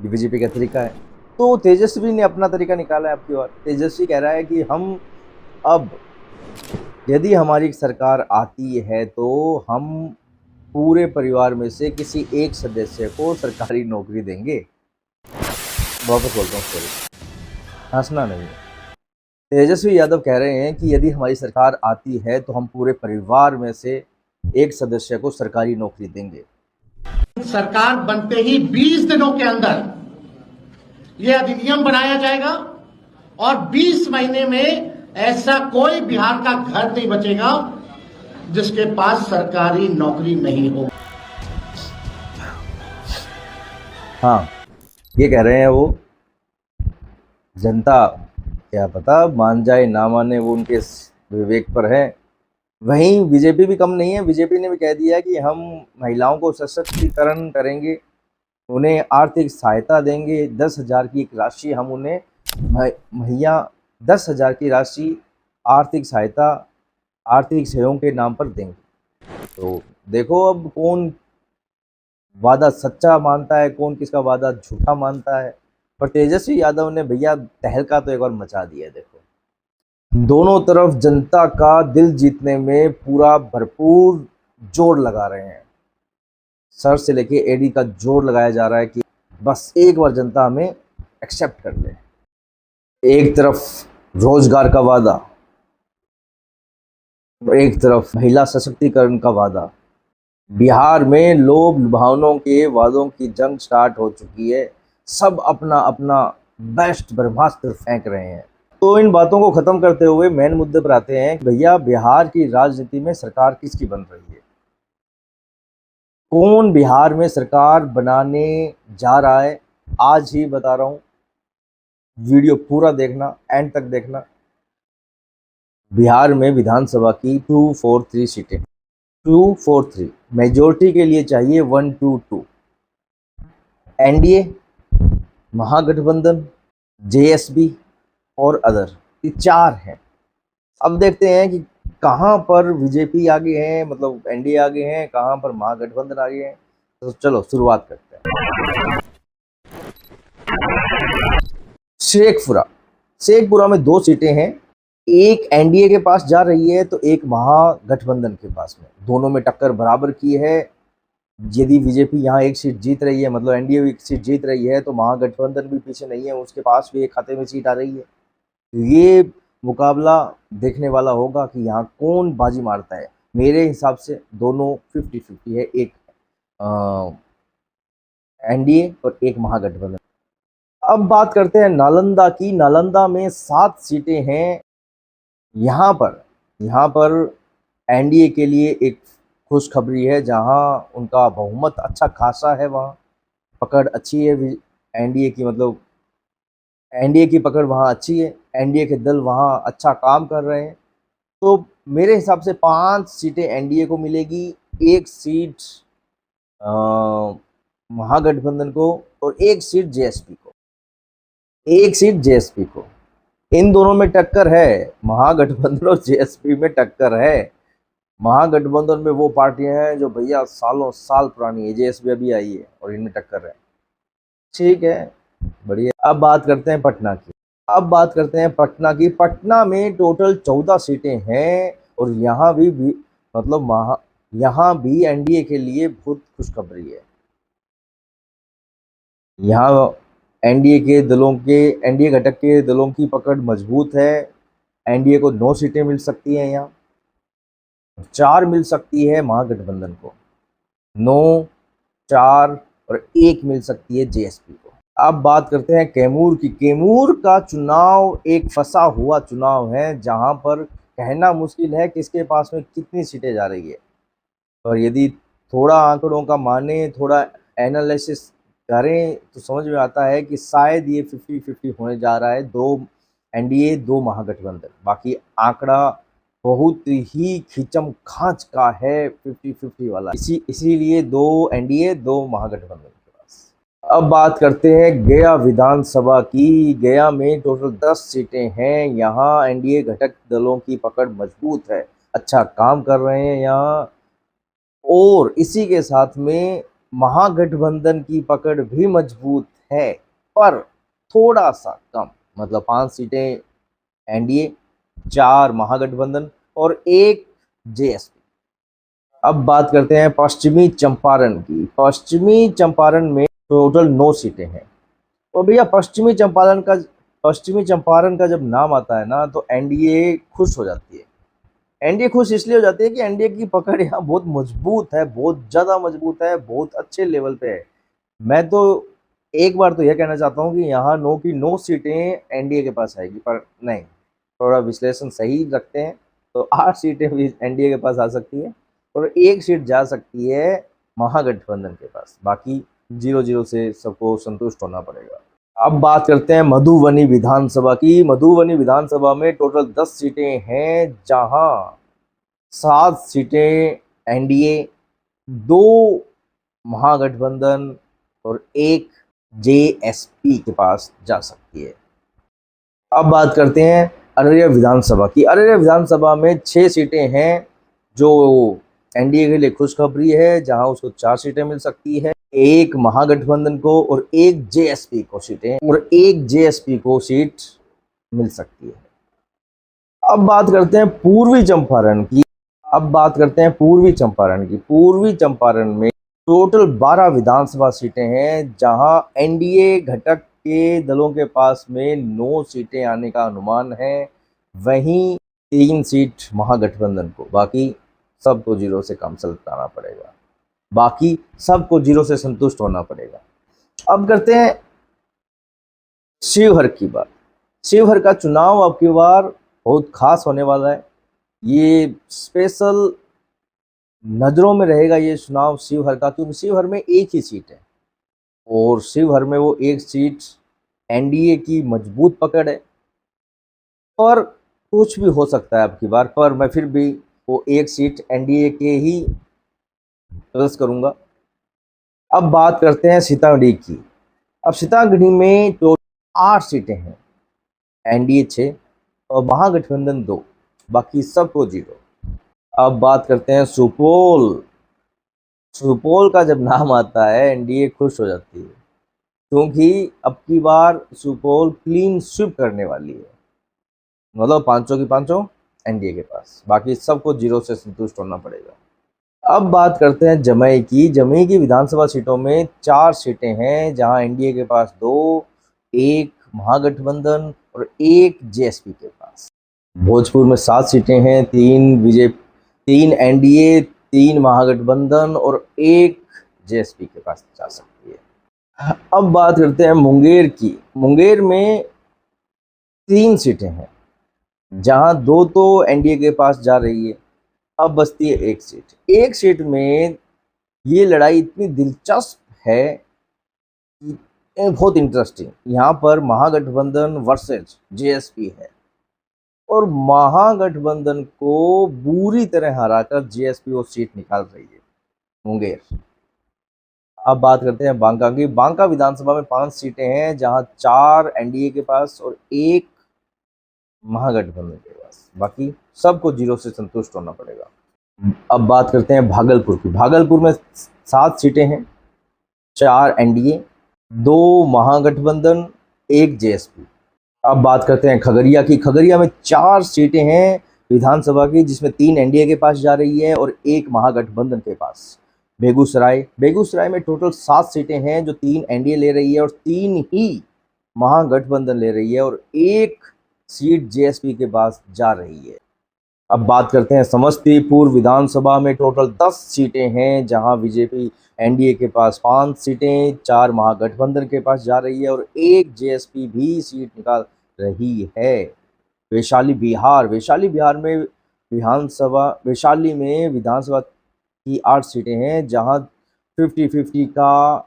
बीजेपी का तरीका है। तो तेजस्वी ने अपना तरीका निकाला है आपकी ओर। तेजस्वी कह रहा है कि हम अब यदि हमारी सरकार आती है तो हम पूरे परिवार में से किसी एक सदस्य को सरकारी नौकरी देंगे। वापस बोलता हूँ, सॉरी, हंसना नहीं है। तेजस्वी यादव कह रहे हैं कि यदि हमारी सरकार आती है तो हम पूरे परिवार में से एक सदस्य को सरकारी नौकरी देंगे। सरकार बनते ही 20 दिनों के अंदर यह अधिनियम बनाया जाएगा और 20 महीने में ऐसा कोई बिहार का घर नहीं बचेगा जिसके पास सरकारी नौकरी नहीं हो। हाँ, ये कह रहे हैं वो, जनता क्या पता मान जाए ना माने, वो उनके विवेक पर है। वहीं बीजेपी भी कम नहीं है, बीजेपी ने भी कह दिया कि हम महिलाओं को सशक्तिकरण करेंगे, उन्हें आर्थिक सहायता देंगे, 10,000 की एक राशि हम उन्हें महिला 10,000 की राशि आर्थिक सहायता, आर्थिक सहयोग के नाम पर देंगे। तो देखो अब कौन वादा सच्चा मानता है, कौन किसका वादा झूठा मानता है। पर तेजस्वी यादव ने भैया तहलका तो एक बार मचा दिया है। देखो दोनों तरफ जनता का दिल जीतने में पूरा भरपूर जोर लगा रहे हैं, सर से लेके एडी का जोर लगाया जा रहा है कि बस एक बार जनता हमें एक्सेप्ट कर ले। एक तरफ रोजगार का वादा, एक तरफ महिला सशक्तिकरण का वादा। बिहार में लोभ लुभावनों के वादों की जंग स्टार्ट हो चुकी है, सब अपना अपना बेस्ट ब्रह्मास्त्र फेंक रहे हैं। तो इन बातों को खत्म करते हुए मेन मुद्दे पर आते हैं कि भैया बिहार की राजनीति में सरकार किसकी बन रही है, कौन बिहार में सरकार बनाने जा रहा है। आज ही बता रहा हूँ, वीडियो पूरा देखना, एंड तक देखना। बिहार में विधानसभा की 243 सीटें, 243 मेजोरिटी के लिए चाहिए 122। एनडीए, महागठबंधन, जेएसबी और अदर, ये 4 हैं। अब देखते हैं कि कहाँ पर बीजेपी आगे है, मतलब एनडीए आगे हैं, कहाँ पर महागठबंधन आगे हैं। तो चलो शुरुआत करते हैं। शेखपुरा में 2 सीटें हैं, एक एनडीए के पास जा रही है तो एक महागठबंधन के पास में, दोनों में टक्कर बराबर की है। यदि बीजेपी यहाँ एक सीट जीत रही है, मतलब एनडीए एक सीट जीत रही है, तो महागठबंधन भी पीछे नहीं है, उसके पास भी एक खाते में सीट आ रही है। ये मुकाबला देखने वाला होगा कि यहाँ कौन बाजी मारता है। मेरे हिसाब से दोनों 50-50 है, एक एनडीए और एक महागठबंधन। अब बात करते हैं नालंदा की। नालंदा में 7 सीटें हैं। यहाँ पर एनडीए के लिए एक खुशखबरी है, जहाँ उनका बहुमत अच्छा खासा है, वहाँ पकड़ अच्छी है एनडीए की, मतलब एनडीए की पकड़ वहाँ अच्छी है, एनडीए के दल वहाँ अच्छा काम कर रहे हैं। तो मेरे हिसाब से 5 सीटें एनडीए को मिलेगी, 1 सीट महागठबंधन को और 1 सीट जेएसपी को, 1 सीट जेएसपी को। इन दोनों में टक्कर है, महागठबंधन और जेएसपी में टक्कर है। महागठबंधन में वो पार्टियां हैं जो भैया सालों साल पुरानी है, जेएसपी अभी आई है और इनमें टक्कर है। ठीक है, बढ़िया। अब बात करते हैं पटना की। पटना में टोटल 14 सीटें हैं और यहाँ भी मतलब यहाँ भी एनडीए के लिए बहुत खुशखबरी है। यहाँ एनडीए घटक के दलों की पकड़ मजबूत है। एनडीए को 9 सीटें मिल सकती हैं, यहाँ 4 मिल सकती है महागठबंधन को, 9, 4 और 1 मिल सकती है जेएसपी को। अब बात करते हैं कैमूर की। कैमूर का चुनाव एक फंसा हुआ चुनाव है, जहां पर कहना मुश्किल है किसके पास में कितनी सीटें जा रही है। और यदि थोड़ा आंकड़ों का माने, थोड़ा एनालिसिस करें तो समझ में आता है कि शायद ये 50-50 होने जा रहा है, 2 एनडीए 2 महागठबंधन। बाकी आंकड़ा बहुत ही खींचम खांच का है 50-50 वाला, इसीलिए 2 एनडीए 2 महागठबंधन के पास। अब बात करते हैं गया विधानसभा की। गया में टोटल 10 सीटें हैं। यहाँ एनडीए घटक दलों की पकड़ मजबूत है, अच्छा काम कर रहे हैं यहाँ, और इसी के साथ में महागठबंधन की पकड़ भी मजबूत है, पर थोड़ा सा कम, मतलब 5 सीटें एनडीए, 4 महागठबंधन और 1 जेएसपी। अब बात करते हैं पश्चिमी चंपारण की। पश्चिमी चंपारण में टोटल 9 सीटें हैं। और भैया पश्चिमी चंपारण का जब नाम आता है ना, तो एनडीए खुश हो जाती है। एनडीए खुश इसलिए हो जाती है कि एनडीए की पकड़ यहाँ बहुत मजबूत है, बहुत ज़्यादा मजबूत है, बहुत अच्छे लेवल पे है। मैं तो एक बार तो यह कहना चाहता हूँ कि यहाँ 9 की 9 सीटें एनडीए के पास आएगी, पर नहीं, थोड़ा विश्लेषण सही रखते हैं तो 8 सीटें भी एनडीए के पास आ सकती है और 1 सीट जा सकती है महागठबंधन के पास। बाकी 0-0 से सबको संतुष्ट होना पड़ेगा। अब बात करते हैं मधुबनी विधानसभा की। मधुबनी विधानसभा में टोटल 10 सीटें हैं, जहां 7 सीटें एनडीए, 2 महागठबंधन और 1 जेएसपी के पास जा सकती है। अब बात करते हैं अररिया विधानसभा की। अररिया विधानसभा में 6 सीटें हैं, जो एनडीए के लिए खुशखबरी है, जहां उसको 4 सीटें मिल सकती है, 1 महागठबंधन को और 1 जेएसपी को सीट मिल सकती है। अब बात करते हैं पूर्वी चंपारण की। पूर्वी चंपारण में टोटल 12 विधानसभा सीटें हैं, जहां एनडीए घटक के दलों के पास में 9 सीटें आने का अनुमान है, वहीं 3 सीट महागठबंधन को। बाकी सबको जीरो से काम चलाना पड़ेगा, संतुष्ट होना पड़ेगा। अब करते हैं शिवहर की बात। शिवहर का चुनाव अब की बार बहुत खास होने वाला है। ये स्पेशल नजरों में रहेगा ये चुनाव शिवहर का, क्योंकि शिवहर में एक ही सीट है और शिवहर में वो एक सीट एनडीए की मजबूत पकड़ है, और कुछ भी हो सकता है अब की बार, पर मैं फिर भी वो एक सीट एनडीए के ही प्लस करूंगा। अब बात करते हैं सीतामढ़ी की। अब सीतामढ़ी में टोटल 8 सीटें हैं, एनडीए 6 और महागठबंधन 2, बाकी सबको जीरो। अब बात करते हैं सुपौल का जब नाम आता है एनडीए खुश हो जाती है, क्योंकि अब की बार सुपौल क्लीन स्वीप करने वाली है, मतलब 500 की 500 एनडीए के पास, बाकी सबको जीरो से संतुष्ट होना पड़ेगा। अब बात करते हैं जमुई की विधानसभा सीटों में 4 सीटें हैं, जहां एनडीए के पास 2, 1 महागठबंधन और 1 जेएसपी के पास। भोजपुर में 7 सीटें हैं, 3 एनडीए, 3 महागठबंधन और 1 जेएसपी के पास जा सकती है। अब बात करते हैं मुंगेर की। मुंगेर में 3 सीटें हैं, जहां 2 तो एनडीए के पास जा रही है, अब बचती है 1 सीट। 1 सीट में ये लड़ाई इतनी दिलचस्प है, बहुत इंटरेस्टिंग। यहाँ पर महागठबंधन वर्सेस जेएसपी है, और महागठबंधन को बुरी तरह हराकर जेएसपी वो सीट निकाल रही है, मुंगेर। अब बात करते हैं बांका की। बांका विधानसभा में 5 सीटें हैं, जहां 4 एनडीए के पास और 1 महागठबंधन के पास, बाकी सबको जीरो से संतुष्ट होना पड़ेगा। अब बात करते हैं भागलपुर की। भागलपुर में 7 सीटें हैं, 4 एनडीए, 2 महागठबंधन, 1 जेएसपी। अब बात करते हैं खगड़िया की। खगड़िया में 4 सीटें हैं विधानसभा की, जिसमें 3 एनडीए के पास जा रही है और 1 महागठबंधन के पास। बेगूसराय में टोटल 7 सीटें हैं, जो 3 एनडीए ले रही है और 3 ही महागठबंधन ले रही है, और 1 सीट जेएसपी के पास जा रही है। अब बात करते हैं समस्तीपुर विधानसभा में टोटल 10 सीटें हैं, जहां बीजेपी एनडीए के पास 5 सीटें, 4 महागठबंधन के पास जा रही है और 1 जेएसपी भी सीट निकाल रही है। वैशाली बिहार में विधानसभा की 8 सीटें हैं, जहां 50-50 का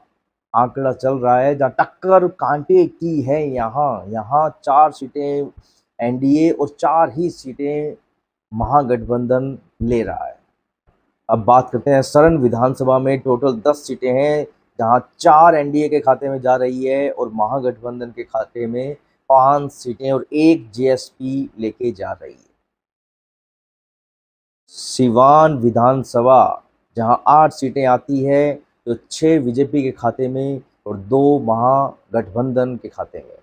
आंकड़ा चल रहा है, जहां टक्कर कांटे की है। यहाँ 4 सीटें एनडीए और 4 ही सीटें महागठबंधन ले रहा है। अब बात करते हैं सरण विधानसभा में टोटल 10 सीटें हैं, जहां 4 एनडीए के खाते में जा रही है और महागठबंधन के खाते में 5 सीटें और 1 जेएसपी लेके जा रही है। सिवान विधानसभा, जहां 8 सीटें आती है, तो 6 बीजेपी के खाते में और 2 महागठबंधन के खाते में।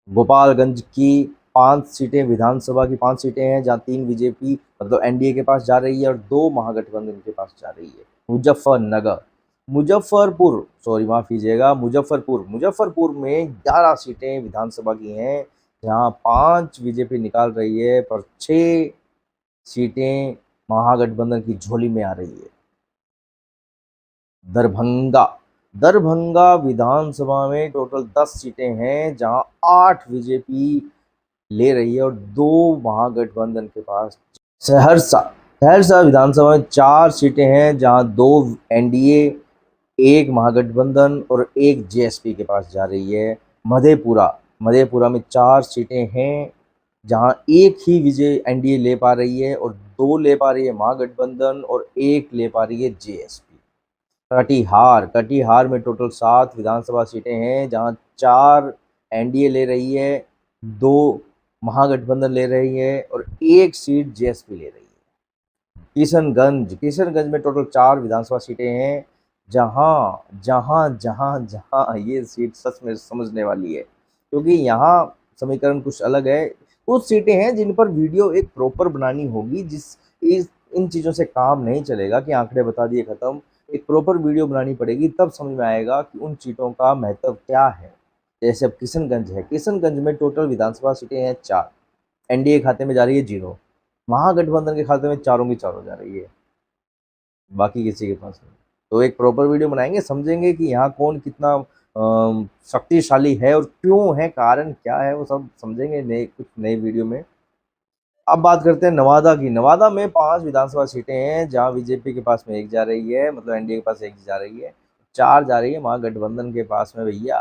गोपालगंज की 5 सीटें, विधानसभा की 5 सीटें हैं, जहां 3 बीजेपी मतलब एनडीए के पास जा रही है और 2 महागठबंधन के पास जा रही है। मुजफ्फरपुर में 11 सीटें विधानसभा की हैं, जहां 5 बीजेपी निकाल रही है, पर 6 सीटें महागठबंधन की झोली में आ रही है। दरभंगा विधानसभा में टोटल 10 सीटें हैं, जहां 8 बीजेपी ले रही है और 2 महागठबंधन के पास। सहरसा विधानसभा में 4 सीटें हैं, जहां 2 एनडीए एक महागठबंधन और एक जेएसपी के पास जा रही है। मधेपुरा में 4 सीटें हैं जहां एक ही विजय एनडीए ले पा रही है और 2 ले पा रही है महागठबंधन और 1 ले पा रही है जेएसपी। कटिहार में टोटल 7 विधानसभा सीटें हैं जहां 4 एनडीए ले रही है, 2 महागठबंधन ले रही है और 1 सीट जेएसपी ले रही है। किशनगंज में टोटल 4 विधानसभा सीटें हैं जहां ये सीट सच में समझने वाली है, क्योंकि यहाँ समीकरण कुछ अलग है। कुछ सीटें हैं जिन पर वीडियो एक प्रॉपर बनानी होगी, इन चीज़ों से काम नहीं चलेगा कि आंकड़े बता दिए खत्म। एक प्रॉपर वीडियो बनानी पड़ेगी, तब समझ में आएगा कि उन सीटों का महत्व क्या है। जैसे अब किशनगंज में टोटल विधानसभा सीटें हैं 4, एनडीए खाते में जा रही है 0, महागठबंधन के खाते में चारों की चारों जा रही है, बाकी किसी के पास नहीं। तो एक प्रॉपर वीडियो बनाएंगे, समझेंगे कि यहाँ कौन कितना शक्तिशाली है और क्यों है, कारण क्या है, वो सब समझेंगे कुछ नए वीडियो में। अब बात करते हैं नवादा की। नवादा में 5 विधानसभा सीटें हैं जहां बीजेपी के पास में 1 जा रही है, मतलब एनडीए के पास 1 जा रही है, 4 जा रही है महागठबंधन के पास में भैया।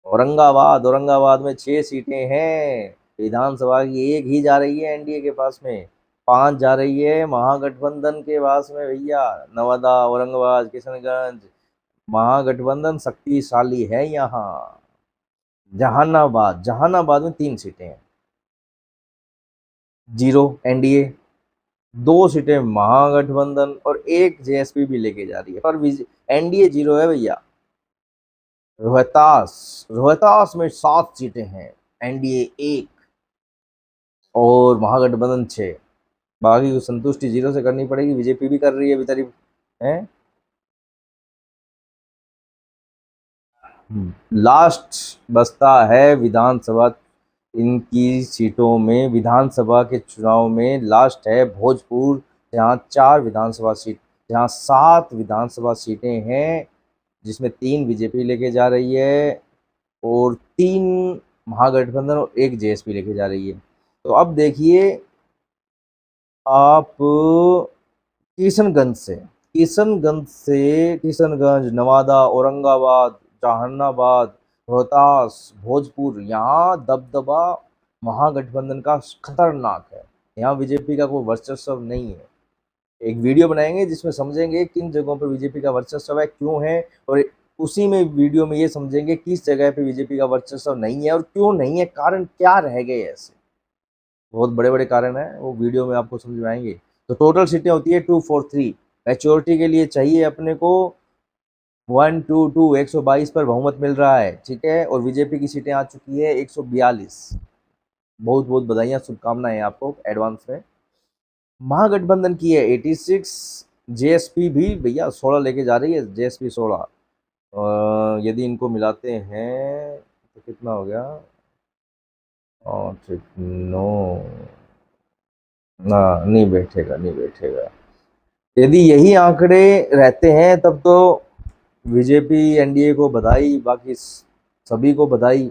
औरंगाबाद में 6 सीटें हैं, विधानसभा की 1 ही जा रही है एनडीए के पास में, 5 जा रही है महागठबंधन के पास में भैया। नवादा, औरंगाबाद, किशनगंज, महागठबंधन शक्तिशाली है यहाँ। जहानाबाद में 3 सीटें हैं, 0 एनडीए, 2 सीटें महागठबंधन और 1 जेएसपी भी लेके जा रही है, पर एनडीए 0 है भैया। रोहतास में 7 सीटें हैं, एनडीए 1 और महागठबंधन 6। बाकी को संतुष्टि 0 से करनी पड़ेगी, बीजेपी भी कर रही है बेचारी है। लास्ट बचता है विधानसभा, इनकी सीटों में विधानसभा के चुनाव में लास्ट है भोजपुर, जहाँ 7 विधानसभा सीटें हैं, जिसमें 3 बीजेपी लेके जा रही है और 3 महागठबंधन और 1 जेएसपी लेके जा रही है। तो अब देखिए आप किशनगंज, नवादा, औरंगाबाद, जहानाबाद, रोहतास, भोजपुर, यहाँ दबदबा महागठबंधन का खतरनाक है। यहाँ बीजेपी का कोई वर्चस्व नहीं है। एक वीडियो बनाएंगे जिसमें समझेंगे किन जगहों पर बीजेपी का वर्चस्व है, क्यों है, और उसी में वीडियो में ये समझेंगे किस जगह पे बीजेपी का वर्चस्व नहीं है और क्यों नहीं है, कारण क्या रह गए ऐसे। बहुत बड़े बड़े कारण हैं, वो वीडियो में आपको समझ में आएंगे। तो टोटल सीटें होती है 243। मैच्योरिटी के लिए चाहिए अपने को 122, 122 पर बहुमत मिल रहा है, ठीक है। और बीजेपी की सीटें आ चुकी है 142। बहुत बहुत बधाइयाँ, शुभकामनाएं आपको एडवांस में। महागठबंधन की है 86, जेएसपी भी भैया 16 लेके जा रही है, जेएसपी 16। यदि इनको मिलाते हैं तो कितना हो गया, और ठीक ना, नहीं बैठेगा। यदि यही आंकड़े रहते हैं तब तो बीजेपी एनडीए को बधाई, बाकी सभी को बधाई।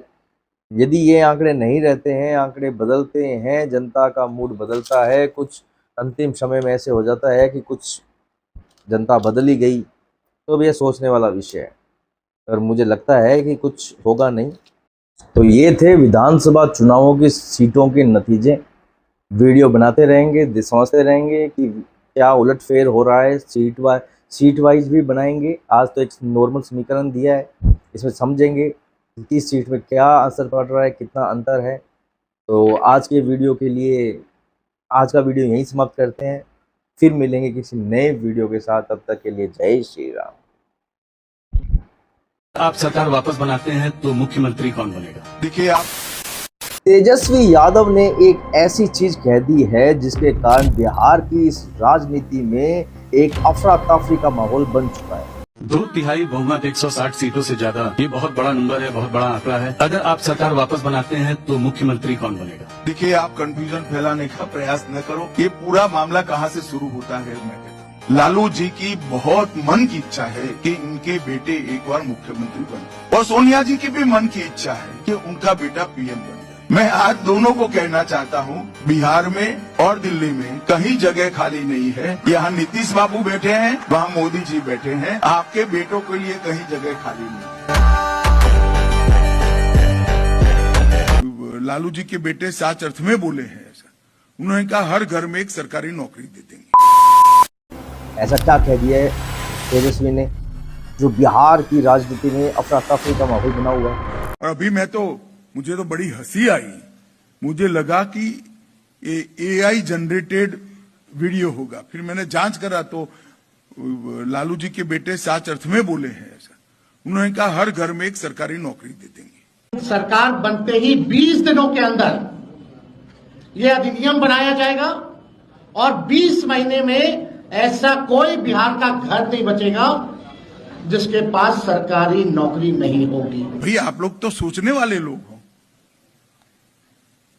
यदि ये आंकड़े नहीं रहते हैं, आंकड़े बदलते हैं, जनता का मूड बदलता है, कुछ अंतिम समय में ऐसे हो जाता है कि कुछ जनता बदली गई, तो ये सोचने वाला विषय है, और मुझे लगता है कि कुछ होगा नहीं। तो ये थे विधानसभा चुनावों की सीटों के नतीजे। वीडियो बनाते रहेंगे, समझते रहेंगे कि क्या उलटफेर हो रहा है, सीट वाइज भी बनाएंगे। आज तो एक नॉर्मल समीकरण दिया है, इसमें समझेंगे कि किस सीट में क्या असर पड़ रहा है, कितना अंतर है। तो आज के वीडियो के लिए आज का वीडियो यहीं समाप्त करते हैं, फिर मिलेंगे किसी नए वीडियो के साथ। तब तक के लिए जय श्री राम। आप सरकार वापस बनाते हैं तो मुख्यमंत्री कौन बनेगा? देखिए, आप तेजस्वी यादव ने एक ऐसी चीज कह दी है जिसके कारण बिहार की इस राजनीति में एक अफरा तफरी का माहौल बन चुका है। 2/3 बहुमत 160 सीटों से ज्यादा, ये बहुत बड़ा नंबर है, बहुत बड़ा आंकड़ा है। अगर आप सरकार वापस बनाते हैं तो मुख्यमंत्री कौन बनेगा? देखिए, आप कंफ्यूजन फैलाने का प्रयास न करो। ये पूरा मामला कहाँ से शुरू होता है, मैं कहता हूँ लालू जी की बहुत मन की इच्छा है कि इनके बेटे एक बार मुख्यमंत्री बने, और सोनिया जी की भी मन की इच्छा है कि उनका बेटा पीएम बन जाए। मैं आज दोनों को कहना चाहता हूं, बिहार में और दिल्ली में कहीं जगह खाली नहीं है। यहाँ नीतीश बाबू बैठे हैं, वहाँ मोदी जी बैठे हैं। आपके बेटों के लिए कहीं जगह खाली नहीं। लालू जी के बेटे सच अर्थ में बोले हैं ऐसा। उन्होंने कहा हर घर में एक सरकारी नौकरी दे देंगे। ऐसा क्या कह दिया है तेजस्वी ने जो बिहार की राजनीति में अफरा तफरी का माहौल बना हुआ है। और अभी मुझे तो बड़ी हंसी आई। मुझे लगा कि ये एआई जनरेटेड वीडियो होगा। फिर मैंने जांच करा तो लालू जी के बेटे सच अर्थ में बोले हैं ऐसा। उन्होंने कहा हर घर में एक सरकारी नौकरी दे देंगे। सरकार बनते ही 20 दिनों के अंदर यह अधिनियम बनाया जाएगा और 20 महीने में ऐसा कोई बिहार का घर नहीं बचेगा जिसके पास सरकारी नौकरी नहीं होगी। भाई आप लोग तो सोचने वाले लोग हो।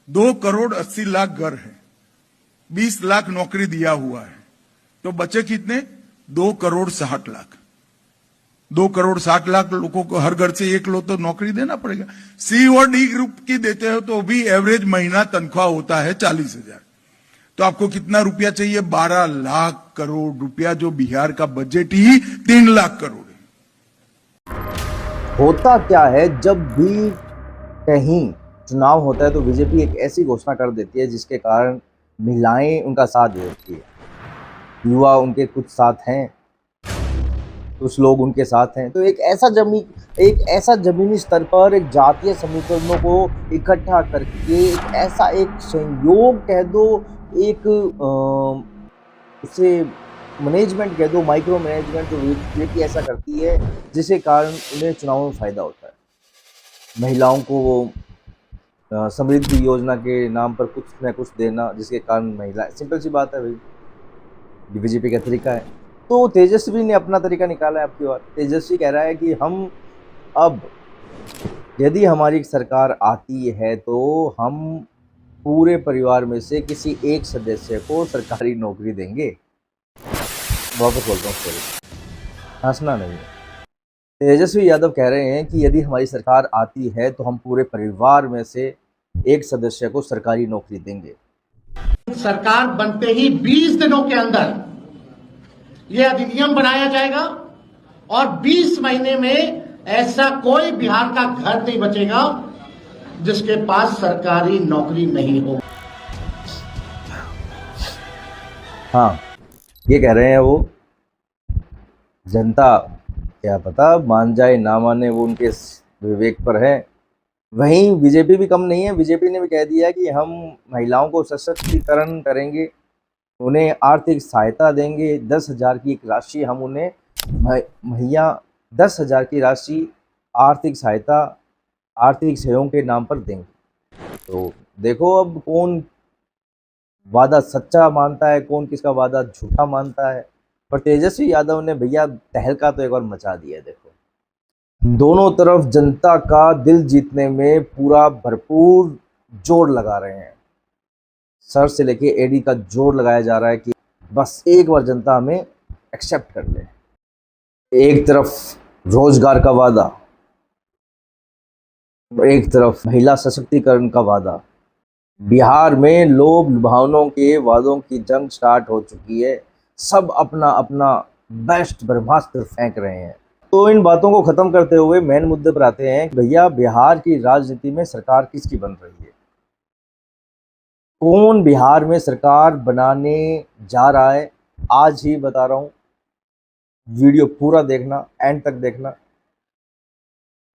2 करोड़ 80 लाख घर है, 20 लाख नौकरी दिया हुआ है, तो बचे कितने? 2 करोड़ 60 लाख। 2 करोड़ 60 लाख लोगों को हर घर से एक लोग तो नौकरी देना पड़ेगा। सी और डी ग्रुप की देते हो तो भी एवरेज महीना तनख्वाह होता है 40,000। तो आपको कितना रुपया चाहिए? 12 लाख करोड़ रुपया, जो बिहार का बजट ही 3 लाख करोड़ है। होता क्या है, जब भी कहीं चुनाव होता है तो बीजेपी एक ऐसी घोषणा कर देती है जिसके कारण महिलाएं उनका साथ देती है, युवा उनके कुछ साथ हैं, कुछ लोग उनके साथ हैं। तो एक ऐसा जमीनी स्तर पर एक जातीय समीकरणों को इकट्ठा करके ऐसा एक संयोग कह दो, एक उसे मैनेजमेंट कह दो, माइक्रो मैनेजमेंट जो बीजेपी ऐसा करती है जिसके कारण उन्हें चुनाव में फायदा होता है। महिलाओं को वो समृद्धि योजना के नाम पर कुछ न कुछ देना जिसके कारण महिला, सिंपल सी बात है भाई, बीजेपी का तरीका है। तो तेजस्वी ने अपना तरीका निकाला है आपकी ओर। तेजस्वी कह रहा है कि हम अब यदि हमारी सरकार आती है तो हम पूरे परिवार में से किसी एक सदस्य को सरकारी नौकरी देंगे। वापस बोलता हूँ, सॉरी, हंसना नहीं है। तेजस्वी यादव कह रहे हैं कि यदि हमारी सरकार आती है तो हम पूरे परिवार में से एक सदस्य को सरकारी नौकरी देंगे। सरकार बनते ही 20 दिनों के अंदर यह अधिनियम बनाया जाएगा और 20 महीने में ऐसा कोई बिहार का घर नहीं बचेगा जिसके पास सरकारी नौकरी नहीं हो। हाँ, ये कह रहे हैं वो। जनता क्या पता मान जाए ना माने, वो उनके विवेक पर है। वहीं बीजेपी भी कम नहीं है। बीजेपी ने भी कह दिया कि हम महिलाओं को सशक्तिकरण करेंगे, उन्हें आर्थिक सहायता देंगे। 10,000 की एक राशि हम उन्हें मुहैया, 10,000 की राशि आर्थिक सहायता, आर्थिक सहयोग के नाम पर देंगे। तो देखो अब कौन वादा सच्चा मानता है, कौन किसका वादा झूठा मानता है। पर तेजस्वी यादव ने भैया तहलका तो एक बार मचा दिया है। देखो, दोनों तरफ जनता का दिल जीतने में पूरा भरपूर जोर लगा रहे हैं। सर से लेके एडी का जोर लगाया जा रहा है कि बस एक बार जनता हमें एक्सेप्ट कर ले। एक तरफ रोजगार का वादा, एक तरफ महिला सशक्तिकरण का वादा। बिहार में लोभ लुभावनों के वादों की जंग स्टार्ट हो चुकी है। सब अपना अपना बेस्ट ब्रह्मास्त्र फेंक रहे हैं। तो इन बातों को खत्म करते हुए मेन मुद्दे पर आते हैं। भैया, बिहार की राजनीति में सरकार किसकी बन रही है? कौन बिहार में सरकार बनाने जा रहा है? आज ही बता रहा हूं, वीडियो पूरा देखना, एंड तक देखना।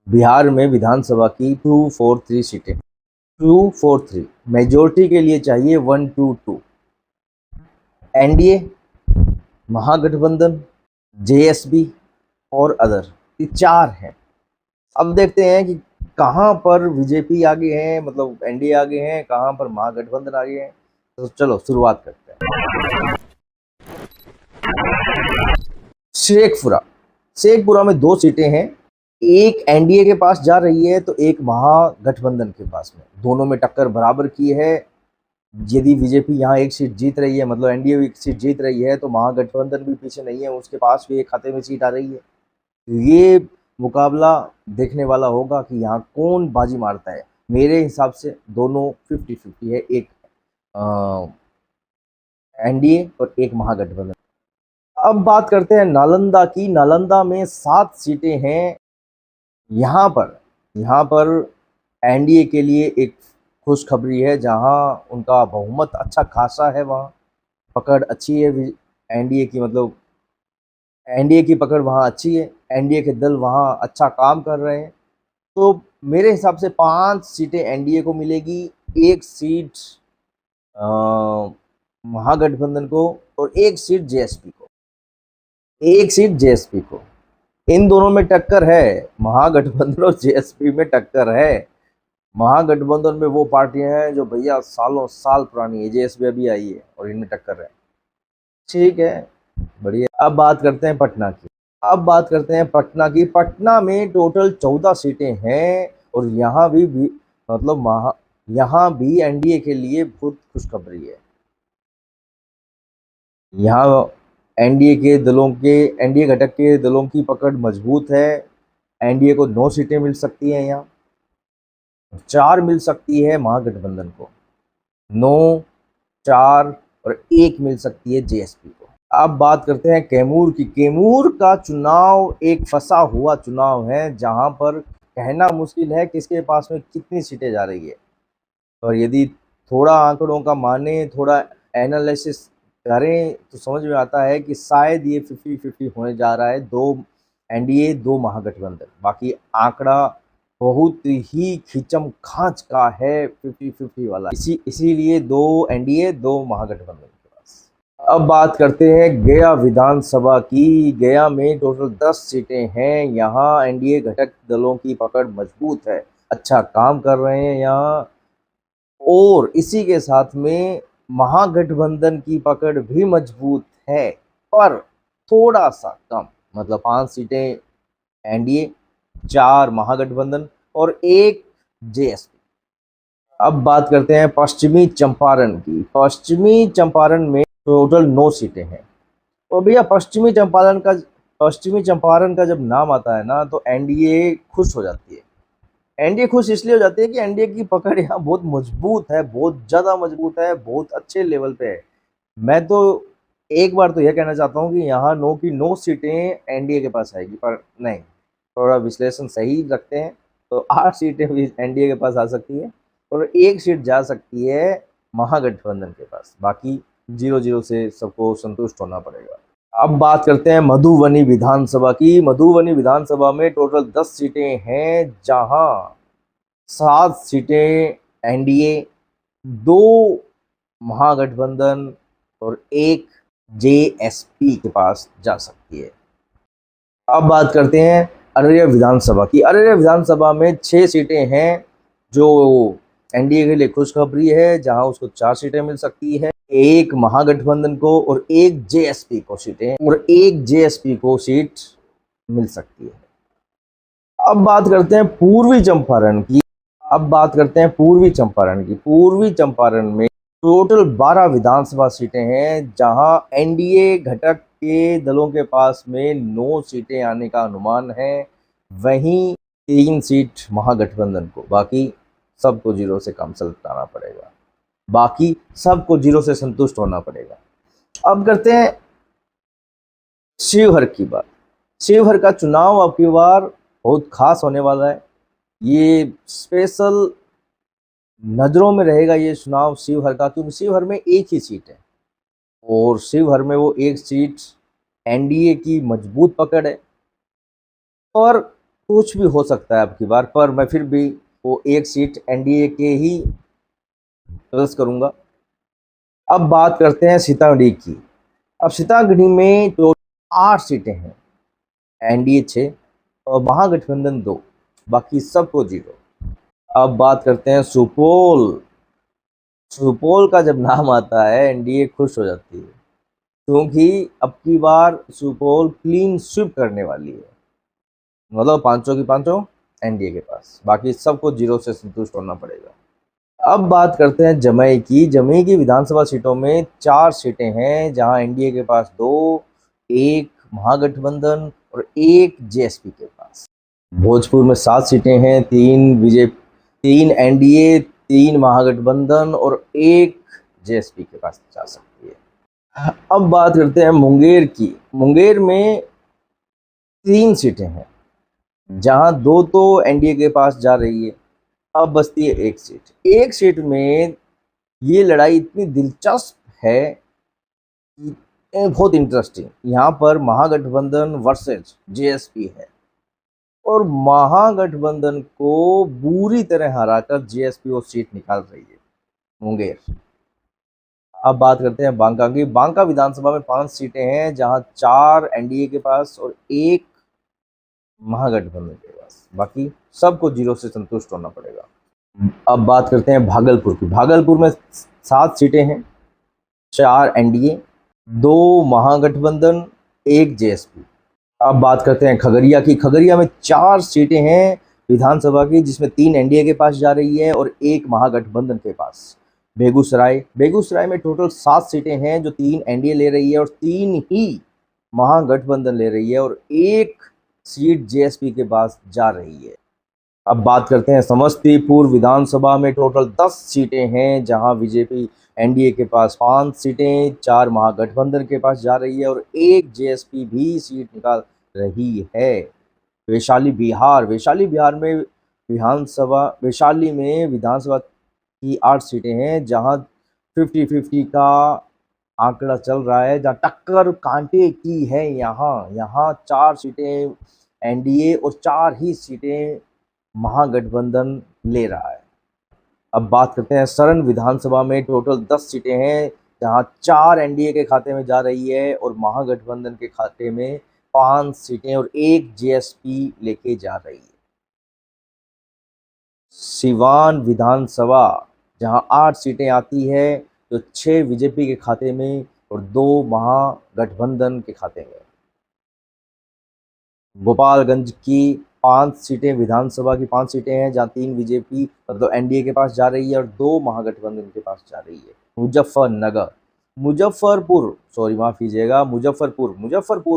बिहार में विधानसभा की 243 सीटें, 243 मेजोरिटी के लिए चाहिए 122। एनडीए, महागठबंधन, जेएसबी और अदर, ये 4 हैं। अब देखते हैं कि कहां पर बीजेपी आगे है, मतलब एनडीए आगे हैं, कहां पर महागठबंधन आगे हैं। तो चलो शुरुआत करते हैं। शेखपुरा में 2 सीटें हैं। एक एनडीए के पास जा रही है तो एक महागठबंधन के पास में। दोनों में टक्कर बराबर की है। यदि बीजेपी यहाँ एक सीट जीत रही है, मतलब एनडीए एक सीट जीत रही है, तो महागठबंधन भी पीछे नहीं है, उसके पास भी एक खाते में सीट आ रही है। ये मुकाबला देखने वाला होगा कि यहाँ कौन बाजी मारता है। मेरे हिसाब से दोनों 50-50 है, एक एनडीए और एक महागठबंधन। अब बात करते हैं नालंदा की। नालंदा में 7 सीटें हैं। यहाँ पर एनडीए के लिए एक खुशखबरी है, जहाँ उनका बहुमत अच्छा खासा है, वहाँ पकड़ अच्छी है एनडीए की, मतलब एनडीए की पकड़ वहाँ अच्छी है, एनडीए के दल वहाँ अच्छा काम कर रहे हैं। तो मेरे हिसाब से 5 सीटें एनडीए को मिलेगी, 1 सीट महागठबंधन को और 1 सीट जेएसपी को, 1 सीट जेएसपी को। इन दोनों में टक्कर है, महागठबंधन और जेएसपी में टक्कर है। महागठबंधन में वो पार्टियां हैं जो भैया सालों साल पुरानी है, जेएसपी अभी आई है और इनमें टक्कर है। ठीक है, बढ़िया। अब बात करते हैं पटना की। पटना में टोटल 14 सीटें हैं और यहाँ भी मतलब यहाँ भी एनडीए के लिए बहुत खुशखबरी है। यहाँ एनडीए घटक के दलों की पकड़ मजबूत है। एनडीए को 9 सीटें मिल सकती हैं, यहाँ 4 मिल सकती है महागठबंधन को, 9, 4 और 1 मिल सकती है जेएसपी को। अब बात करते हैं कैमूर की। कैमूर का चुनाव एक फंसा हुआ चुनाव है, जहां पर कहना मुश्किल है किसके पास में कितनी सीटें जा रही है। और यदि थोड़ा आंकड़ों का माने, थोड़ा एनालिसिस करें तो समझ में आता है कि शायद ये 50-50 होने जा रहा है, 2 एनडीए 2 महागठबंधन। बाकी आंकड़ा बहुत ही खींचम खांच का है 50-50 वाला, इसीलिए 2 एनडीए 2 महागठबंधन के पास। अब बात करते हैं गया विधानसभा की। गया में टोटल 10 सीटें हैं। यहाँ एनडीए घटक दलों की पकड़ मजबूत है, अच्छा काम कर रहे हैं यहाँ, और इसी के साथ में महागठबंधन की पकड़ भी मजबूत है, पर थोड़ा सा कम, मतलब 5 सीटें एनडीए, 4 महागठबंधन और 1 जेएसपी। अब बात करते हैं पश्चिमी चंपारण की। पश्चिमी चंपारण में टोटल 9 सीटें हैं। और भैया पश्चिमी चंपारण का जब नाम आता है ना, तो एनडीए खुश हो जाती है। एनडीए खुश इसलिए हो जाती है कि एनडीए की पकड़ यहाँ बहुत मजबूत है, बहुत ज़्यादा मजबूत है, बहुत अच्छे लेवल पे है। मैं तो एक बार तो यह कहना चाहता हूँ कि यहाँ 9 की 9 सीटें एनडीए के पास आएगी, पर नहीं, थोड़ा विश्लेषण सही रखते हैं तो 8 सीटें भी एनडीए के पास आ सकती है और 1 सीट जा सकती है महागठबंधन के पास। बाकी 0-0 से सबको संतुष्ट होना पड़ेगा। अब बात करते हैं मधुबनी विधानसभा की। मधुबनी विधानसभा में टोटल 10 सीटें हैं, जहां 7 सीटें एनडीए, 2 महागठबंधन और 1 जेएसपी के पास जा सकती है। अब बात करते हैं अररिया विधानसभा की। अररिया विधानसभा में 6 सीटें हैं, जो एनडीए के लिए खुशखबरी है, जहां उसको 4 सीटें मिल सकती है, 1 महागठबंधन को और 1 जेएसपी को सीट मिल सकती है। अब बात करते हैं पूर्वी चंपारण की। पूर्वी चंपारण में टोटल 12 विधानसभा सीटें हैं, जहां एनडीए घटक के दलों के पास में 9 सीटें आने का अनुमान है, वहीं 3 सीट महागठबंधन को। बाकी सबको 0 से कम सलटाना पड़ेगा, बाकी सबको 0 से संतुष्ट होना पड़ेगा। अब करते हैं शिवहर की बात। शिवहर का चुनाव अब की बार बहुत खास होने वाला है। ये स्पेशल नज़रों में रहेगा ये चुनाव शिवहर का, क्योंकि शिवहर में 1 ही सीट है और शिवहर में वो 1 सीट एनडीए की मजबूत पकड़ है, और कुछ भी हो सकता है अब की बार, पर मैं फिर भी वो 1 सीट एनडीए के ही प्लस करूंगा। अब बात करते हैं सीतामढ़ी की। अब सीतामढ़ी में तो 8 सीटें हैं, एनडीए 6 और महागठबंधन 2, बाकी सबको 0। अब बात करते हैं सुपौल का जब नाम आता है एनडीए खुश हो जाती है, क्योंकि अब की बार सुपौल क्लीन स्वीप करने वाली है, मतलब 500 की 500 एनडीए के पास, बाकी सबको 0 से संतुष्ट होना पड़ेगा। अब बात करते हैं जमुई की विधानसभा सीटों में 4 सीटें हैं, जहां एनडीए के पास 2, 1 महागठबंधन और 1 जेएसपी के पास। भोजपुर में 7 सीटें हैं, 3 3 एनडीए, 3 महागठबंधन और 1 जेएसपी के पास जा सकती है। अब बात करते हैं मुंगेर की। मुंगेर में 3 सीटें हैं, जहां 2 तो एनडीए के पास जा रही है, अब बचती है 1 सीट। 1 सीट में ये लड़ाई इतनी दिलचस्प है, बहुत इंटरेस्टिंग। यहाँ पर महागठबंधन वर्सेस जेएसपी है और महागठबंधन को बुरी तरह हराकर जेएसपी वो सीट निकाल रही है, मुंगेर। अब बात करते हैं बांका की। बांका विधानसभा में 5 सीटें हैं, जहां 4 एनडीए के पास और 1 महागठबंधन के पास। बाकी सबको 0 से संतुष्ट होना पड़ेगा। अब बात करते हैं भागलपुर की। भागलपुर में 7 सीटें हैं, 4 एनडीए, 2 महागठबंधन, 1 जेएसपी। अब बात करते हैं खगड़िया की। खगड़िया में 4 सीटें हैं विधानसभा की, जिसमें 3 एनडीए के पास जा रही है और 1 महागठबंधन के पास। बेगूसराय में टोटल 7 सीटें हैं, जो 3 एनडीए ले रही है और 3 ही महागठबंधन ले रही है और 1 सीट जेएसपी के पास जा रही है। अब बात करते हैं समस्तीपुर विधानसभा में टोटल 10 सीटें हैं, जहां बीजेपी एनडीए के पास 5 सीटें, 4 महागठबंधन के पास जा रही है और 1 जेएसपी भी सीट निकाल रही है। वैशाली बिहार में विधानसभा की 8 सीटें हैं, जहां 50-50 का आंकड़ा चल रहा है, जहां टक्कर कांटे की है। यहाँ 4 सीटें एनडीए और 4 ही सीटें महागठबंधन ले रहा है। अब बात करते हैं सरण विधानसभा में टोटल 10 सीटें हैं, जहां 4 एनडीए के खाते में जा रही है और महागठबंधन के खाते में 5 सीटें और 1 जेएसपी लेके जा रही है। सिवान विधानसभा, जहां 8 सीटें आती है, तो 6 बीजेपी के खाते में और 2 महागठबंधन के खाते में। गोपालगंज की 5 सीटें विधानसभा की 5 सीटें हैं, जहां 3 बीजेपी मतलब एनडीए के पास जा रही है और 2 महागठबंधन के पास जा रही है। मुजफ्फरपुर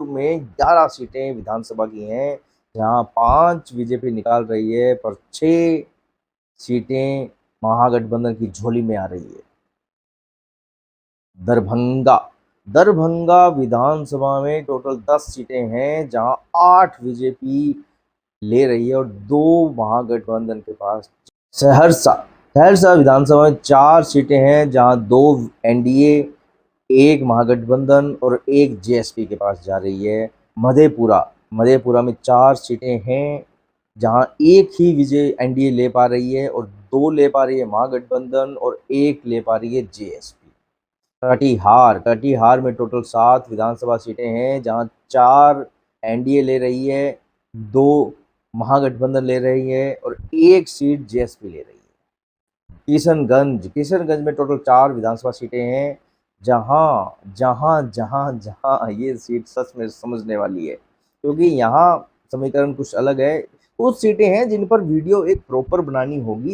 में 11 सीटें विधानसभा की हैं, जहां 5 बीजेपी निकाल रही है पर 6 सीटें महागठबंधन की झोली में आ रही है। दरभंगा विधानसभा में टोटल 10 सीटें हैं, जहां 8 बीजेपी ले रही है और 2 महागठबंधन के पास। सहरसा विधानसभा में 4 सीटें हैं, जहां 2 एनडीए, 1 महागठबंधन और 1 जेएसपी के पास जा रही है। मधेपुरा में 4 सीटें हैं, जहां 1 ही विजय एनडीए ले पा रही है और 2 ले पा रही है महागठबंधन और 1 ले पा रही है जेएसपी। कटिहार में टोटल 7 विधानसभा सीटें हैं, जहां 4 एनडीए ले रही है, 2 महागठबंधन ले रही है और 1 सीट जेएसपी ले रही है। किशनगंज में टोटल 4 विधानसभा सीटें हैं, जहां ये सीट सच में समझने वाली है, क्योंकि यहाँ समीकरण कुछ अलग है। कुछ सीटें हैं जिन पर वीडियो एक प्रॉपर बनानी होगी,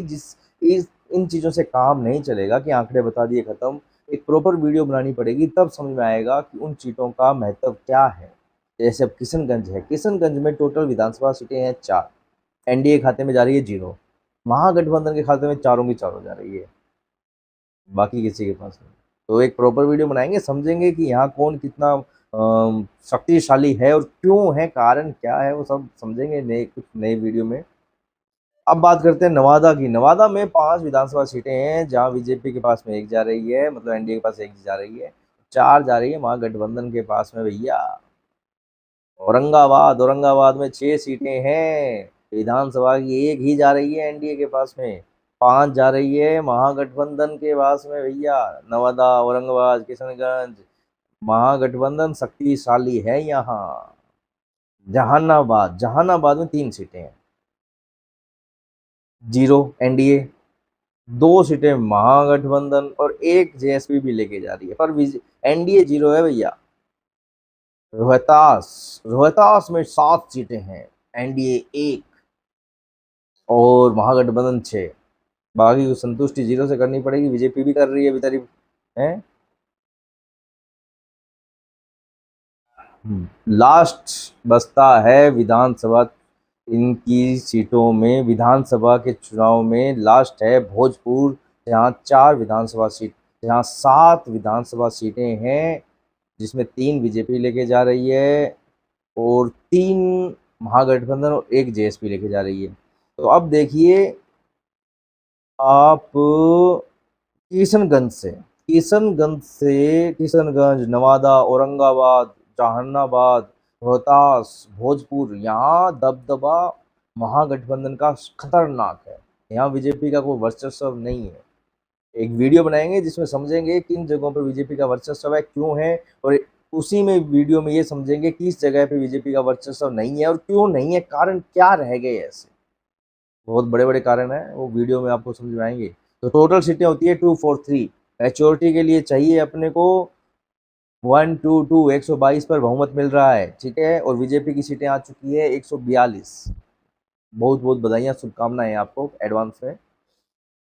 इन चीज़ों से काम नहीं चलेगा कि आंकड़े बता दिए खत्म। एक प्रॉपर वीडियो बनानी पड़ेगी, तब समझ में आएगा कि उन सीटों का महत्व क्या है। जैसे अब किशनगंज में टोटल विधानसभा सीटें हैं 4, एनडीए खाते में जा रही है 0, महागठबंधन के खाते में चारों की चारों जा रही है, बाकी किसी के पास नहीं। तो एक प्रॉपर वीडियो बनाएंगे, समझेंगे कि यहाँ कौन कितना शक्तिशाली है और क्यों है, कारण क्या है, वो सब समझेंगे कुछ नए वीडियो में। अब बात करते हैं नवादा की। नवादा में 5 विधानसभा सीटें हैं, जहां बीजेपी के पास में 1 जा रही है, मतलब एनडीए के पास 1 जा रही है, 4 जा रही है महागठबंधन के पास में भैया। औरंगाबाद में 6 सीटें हैं, विधानसभा की 1 ही जा रही है एनडीए के पास में, 5 जा रही है महागठबंधन के पास में भैया। नवादा, औरंगाबाद, किशनगंज, महागठबंधन शक्तिशाली है यहाँ। जहानाबाद में 3 सीटें हैं, 0 एनडीए, 2 सीटें महागठबंधन और 1 जेएसपी भी लेके जा रही है, पर एनडीए 0 है भैया। रोहतास में 7 सीटें हैं, एनडीए 1 और महागठबंधन 6। बाकी को संतुष्टि 0 से करनी पड़ेगी, बीजेपी भी कर रही है बेचारी है। लास्ट बचता है विधानसभा इनकी सीटों में विधानसभा के चुनाव में लास्ट है भोजपुर, जहाँ 7 विधानसभा सीटें हैं, जिसमें 3 बीजेपी लेके जा रही है और 3 महागठबंधन और 1 जेएसपी लेके जा रही है। तो अब देखिए आप किशनगंज, नवादा, औरंगाबाद, जहानाबाद, रोहतास, भोजपुर, यहाँ दबदबा महागठबंधन का खतरनाक है। यहाँ बीजेपी का कोई वर्चस्व नहीं है। एक वीडियो बनाएंगे जिसमें समझेंगे किन जगहों पर बीजेपी का वर्चस्व है, क्यों है, और उसी में वीडियो में ये समझेंगे कि इस जगह पे बीजेपी का वर्चस्व नहीं है और क्यों नहीं है, कारण क्या रह गए ऐसे। बहुत बड़े बड़े कारण हैं, वो वीडियो में आपको समझ में आएंगे। तो टोटल सीटें होती है 243। मैच्योरिटी के लिए चाहिए अपने को 122, 122 पर बहुमत मिल रहा है, ठीक है। और बीजेपी की सीटें आ चुकी है 142। बहुत बहुत बधाइयाँ, शुभकामनाएं आपको एडवांस में।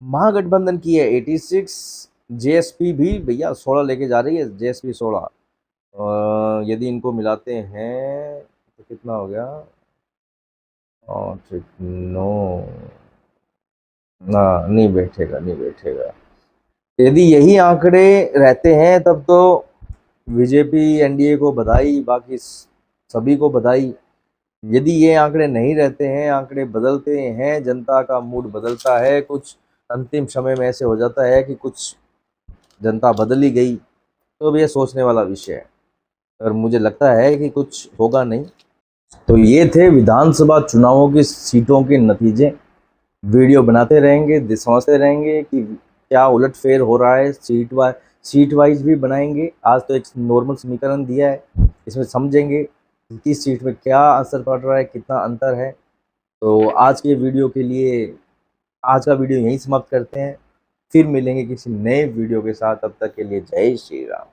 महागठबंधन की है 86, जेएसपी भी भैया 16 लेके जा रही है, जेएसपी 16। यदि इनको मिलाते हैं तो कितना हो गया, और ठीक नो ना, नहीं बैठेगा। यदि यही आंकड़े रहते हैं तब तो बीजेपी एनडीए को बधाई, बाकी सभी को बधाई। यदि ये आंकड़े नहीं रहते हैं, आंकड़े बदलते हैं, जनता का मूड बदलता है, कुछ अंतिम समय में ऐसे हो जाता है कि कुछ जनता बदल ही गई, तो अब ये सोचने वाला विषय है। और मुझे लगता है कि कुछ होगा नहीं। तो ये थे विधानसभा चुनावों की सीटों के नतीजे। वीडियो बनाते रहेंगे, समझते रहेंगे कि क्या उलटफेर हो रहा है, सीट वाइज भी बनाएंगे। आज तो एक नॉर्मल समीकरण दिया है, इसमें समझेंगे कि किस सीट में क्या असर पड़ रहा है, कितना अंतर है। तो आज के वीडियो के लिए आज का वीडियो यहीं समाप्त करते हैं, फिर मिलेंगे किसी नए वीडियो के साथ। तब तक के लिए जय श्री राम।